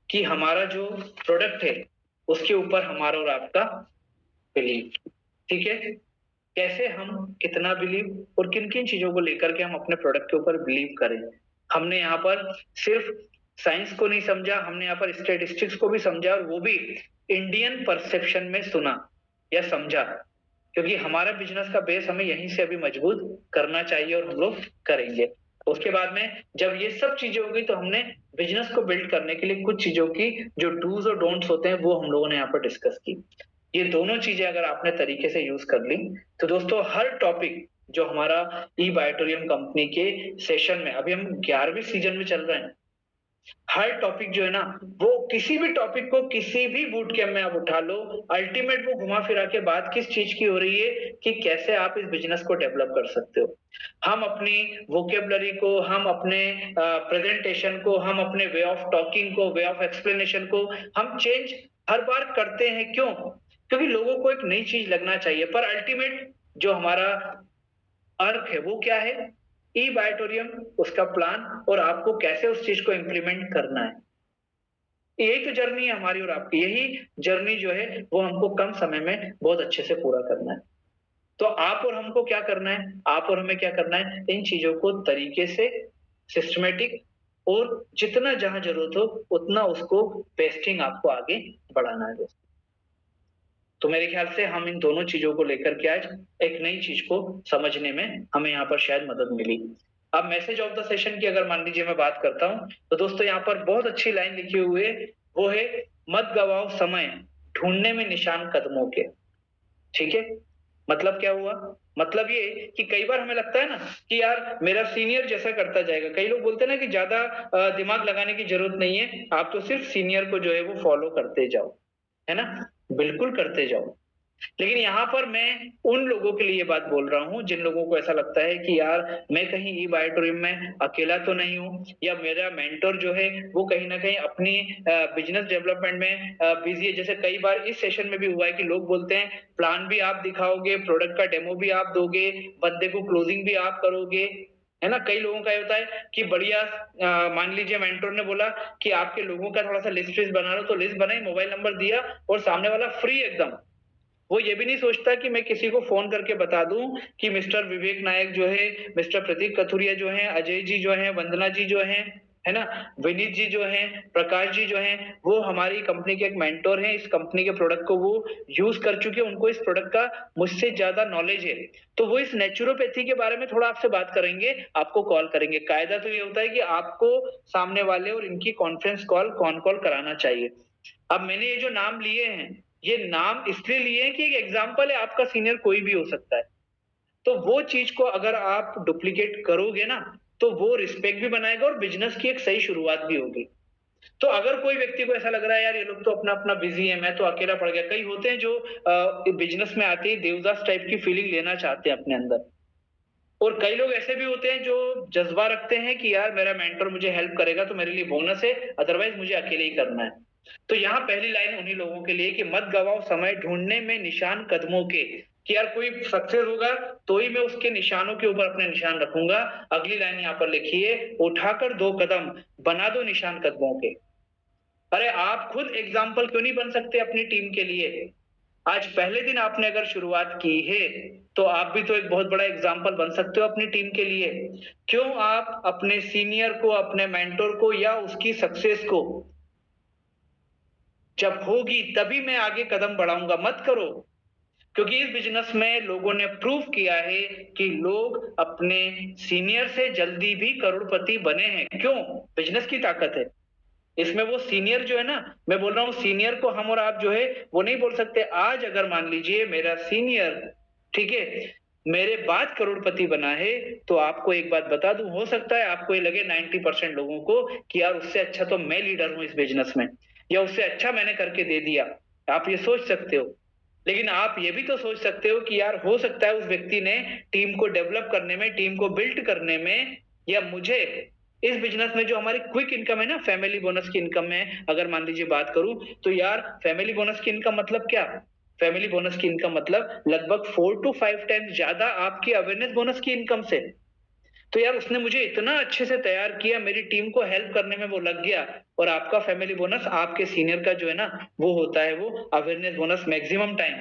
कि हमारा जो प्रोडक्ट है उसके ऊपर हमारा और आपका बिलीव, ठीक है? कैसे हम कितना बिलीव और किन-किन चीज़ों को लेकर के हम अपने प्रोडक्ट के ऊपर बिलीव करें। हमने यहाँ पर सिर्फ साइंस को नहीं समझा, हमने यहाँ पर स्टैटिस्टिक्स को भी समझा और वो भी इंडियन परसेप्शन में सुना या समझा। क्योंकि हमारा बिज़नेस का बेस हमें यहीं से अभी मजबूत करना चाहिए और हम लोग करेंगे। उसके बाद में जब ये सब चीज़ें हो गई तो हमने बिज़नेस को बिल्ड करने के लिए कुछ चीज़ों की जो डूज़ और डोंट्स होते हैं वो हम लोगों ने यहाँ पर डिस्कस की। ये दोनों चीज़ें अगर आपने तरीके से यूज़ कर ली, तो दोस्तों हर टॉपिक जो हमारा ई-बायोटोरियम कंपनी के सेशन में अभी हम 11वें सीज़न में चल रहे हैं। हर टॉपिक जो है ना, वो किसी भी टॉपिक को किसी भी बूट कैंप में आप उठा लो, अल्टीमेट वो घुमा-फिरा के बात किस चीज़ की हो रही है कि कैसे आप इस बिज़नेस को डेवलप कर सकते हो। हम अपनी वोकैब्युलरी को, हम अपने प्रेज़ेंटेशन को, हम अपने वे ऑफ टॉकिंग को, वे ऑफ एक्सप्लेनेशन को हम चेंज हर बार करते हैं, क्यों? क्योंकि लोगों को एक नई चीज़ लगना चाहिए, पर अल्टीमेट जो हमारा अर्थ है वो क्या है? ई बायोटोरियम, उसका प्लान और आपको कैसे उस चीज़ को इम्प्लीमेंट करना है। यही तो जर्नी है हमारी और आपकी, यही जर्नी जो है वो हमको कम समय में बहुत अच्छे से पूरा करना है। तो आप और हमको क्या करना है? आप और हमें क्या करना है? इन चीज़ों को तरीके से सिस्टमैटिक और जितना जहाँ ज़रूरत हो उतना उसको पेस्टिंग आपको आगे बढ़ाना है दोस्तों। तो मेरे ख्याल से हम इन दोनों चीज़ों को लेकर के आज एक नई चीज़ को समझने में हमें यहाँ पर शायद मदद मिली। अब मैसेज ऑफ द सेशन की अगर मान लीजिए मैं बात करता हूँ, तो दोस्तों यहाँ पर बहुत अच्छी लाइन लिखी हुई है, वो है मत गवाओ समय ढूँढने में निशान कदमों के। ठीक है? मतलब क्या हुआ? मतलब ये कि कई बार हमें लगता है ना कि यार मेरा सीनियर जैसा करता जाएगा। कई लोग बोलते हैं ना कि ज़्यादा दिमाग लगाने की ज़रूरत नहीं है, आप तो सिर्फ सीनियर को जो है वो फॉलो करते जाओ। है ना? बिल्कुल करते जाओ। लेकिन यहाँ पर मैं उन लोगों के लिए बात बोल रहा हूँ, जिन लोगों को ऐसा लगता है कि यार मैं कहीं ई बायोटोरियम में अकेला तो नहीं हूँ या मेरा मेंटर जो है वो कहीं न कहीं अपनी बिज़नेस डेवलपमेंट में बिज़ी है। जैसे कई बार इस सेशन में भी हुआ है कि लोग बोलते हैं प्लान भी आप दिखाओगे, प्रोडक्ट का डेमो भी आप दोगे, बंदे को क्लोजिंग भी आप करोगे, है ना? कई लोगों का ये होता है कि बढ़िया मान लीजिए मेंटर ने बोला कि आपके लोगों का थोड़ा-सा लिस्ट विस्ट बना लो, तो लिस्ट बनाई, मोबाइल नंबर दिया और सामने वाला फ्री एकदम। वो ये भी नहीं सोचता कि मैं किसी को फ़ोन करके बता दूँ कि मिस्टर विवेक नायक जो है, मिस्टर प्रतीक कथुरिया जो हैं, अजय जी जो हैं, वंदना जी जो हैं, है ना? विनीत जी जो हैं, प्रकाश जी जो हैं, वो हमारी कंपनी के एक मेंटर हैं। इस कंपनी के प्रोडक्ट को वो यूज़ कर चुके हैं, उनको इस प्रोडक्ट का मुझसे ज़्यादा नॉलेज है। तो वो इस नेचुरोपैथी के बारे में थोड़ा आपसे बात करेंगे, आपको कॉल करेंगे। कायदा तो ये होता है कि आपको सामने वाले और इनकी कॉन्फ्रेंस कॉल, कॉन कॉल कराना चाहिए। अब मैंने ये जो नाम लिए हैं, ये नाम इसलिए लिए हैं कि एक एग्ज़ाम्पल है, आपका सीनियर कोई भी हो सकता है। तो वो चीज़ को अगर आप डुप्लीकेट करोगे ना, तो वो रिस्पेक्ट भी बनाएगा और बिज़नेस की एक सही शुरुआत भी होगी। तो अगर कोई व्यक्ति को ऐसा लग रहा है यार ये लोग तो अपना-अपना बिज़ी है, मैं तो अकेला पड़ गया। कई होते हैं जो बिज़नेस में आते ही देवदास टाइप की फीलिंग लेना चाहते हैं अपने अंदर। और कई लोग ऐसे भी होते हैं जो जज़्बा रखते हैं कि यार मेरा मेंटर मुझे हेल्प करेगा तो मेरे लिए बोनस है, अदरवाइज़ मुझे अकेले ही करना है। तो यहाँ पहली लाइन उन्हीं लोगों के लिए कि मत गवाओ समय ढूँढने में निशान कदमों के, कि यार कोई सक्सेस होगा तो ही मैं उसके निशानों के ऊपर अपने निशान रखूँगा। अगली लाइन यहाँ पर लिखिए, उठाकर 2 कदम बना दो निशान कदमों के। अरे आप खुद एग्ज़ाम्पल क्यों नहीं बन सकते अपनी टीम के लिए? आज पहले दिन आपने अगर शुरुआत की है, तो आप भी तो एक बहुत बड़ा एग्ज़ाम्पल बन सकते हो अपनी टीम के लिए। क्यों आप अपने सीनियर को, अपने मेंटर को या उसकी सक्सेस को जब होगी तभी मैं आगे कदम बढ़ाऊँगा, मत करो। क्योंकि इस बिज़नेस में लोगों ने प्रूव किया है कि लोग अपने सीनियर से जल्दी भी करोड़पति बने हैं। क्यों? बिज़नेस की ताकत है। इसमें वो सीनियर जो है ना, मैं बोल रहा हूँ सीनियर को हम और आप जो है वो नहीं बोल सकते। आज अगर मान लीजिए मेरा सीनियर, ठीक है, मेरे बाद करोड़पति बना है, तो आपको एक बात बता दूं, हो सकता है आपको ये लगे 90% लोगों को कि यार उससे अच्छा तो मैं लीडर हूं इस बिजनेस में, या उससे अच्छा मैंने करके दे दिया। आप ये सोच सकते हो, लेकिन आप ये भी तो सोच सकते हो कि यार हो सकता है उस व्यक्ति ने टीम को डेवलप करने में, टीम को बिल्ड करने में, या मुझे इस बिज़नेस में जो हमारी क्विक इनकम है ना, फैमिली बोनस की इनकम में अगर मान लीजिए बात करूँ, तो यार फैमिली बोनस की इनकम मतलब क्या? फैमिली बोनस की इनकम मतलब लगभग 4 टू 5 टाइम्स ज़्यादा आपकी अवेयरनेस बोनस की इनकम से। तो यार उसने मुझे इतना अच्छे से तैयार किया, मेरी टीम को हेल्प करने में वो लग गया, और आपका फैमिली बोनस आपके सीनियर का जो है ना, वो होता है वो अवेयरनेस बोनस मैक्सिमम टाइम।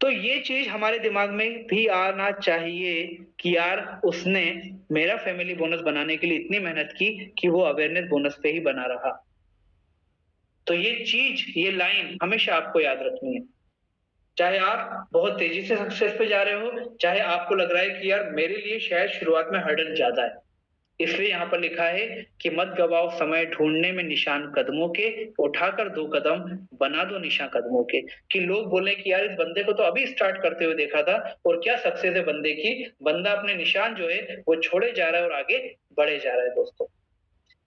तो ये चीज हमारे दिमाग में भी आना चाहिए कि यार उसने मेरा फैमिली बोनस बनाने के लिए इतनी मेहनत की कि वो अवेयरनेस बोनस पे ही बना रहा। तो ये चीज, ये लाइन हमेशा आपको याद रखनी है। चाहे आप बहुत तेजी से सक्सेस पे जा रहे हो, चाहे आपको लग रहा है कि यार मेरे लिए शायद शुरुआत में हर्डल ज्यादा है। इसलिए यहाँ पर लिखा है कि मत गवाओ समय ढूंढने में निशान कदमों के, उठाकर 2 कदम बना दो निशान कदमों के। कि लोग बोले कि यार इस बंदे को तो अभी स्टार्ट करते हुए देखा था और क्या सक्सेस है बंदे की, बंदा अपने निशान जो है वो छोड़े जा रहा है और आगे बढ़े जा रहा है दोस्तों।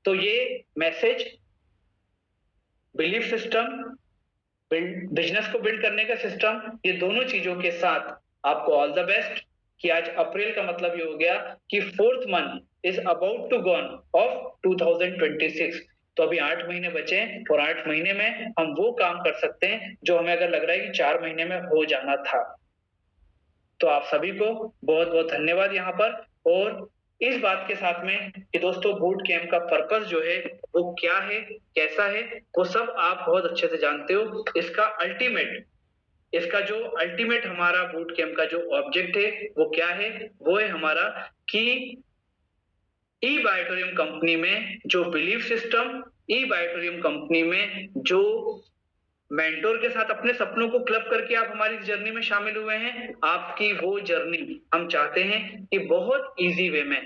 तो ये मैसेज, बिलीफ सिस्टम, बिजनेस को बिल्ड करने का सिस्टम, ये दोनों चीजों के साथ आपको ऑल द बेस्ट। कि आज अप्रैल का मतलब ये हो गया कि 4th month is about to gone of 2026। तो अभी 8 महीने बचे हैं और 8 महीने में हम वो काम कर सकते हैं जो हमें अगर लग रहा है कि 4 महीने में हो जाना था। तो आप सभी को बहुत बहुत धन्यवाद यहाँ पर। और इस बात के साथ में कि दोस्तों बूट कैंप का पर्पस जो है वो क्या है, कैसा है, वो सब आप बहुत अच्छे से जानते हो। इसका जो अल्टीमेट हमारा बूट कैंप का जो ऑब्जेक्ट है वो क्या है, वो है हमारा कि ई बायोटोरियम कंपनी में जो बिलीफ सिस्टम, ई बायोटोरियम कंपनी में जो मेंटोर के साथ अपने सपनों को क्लब करके आप हमारी जर्नी में शामिल हुए हैं, आपकी वो जर्नी हम चाहते हैं कि बहुत इजी वे में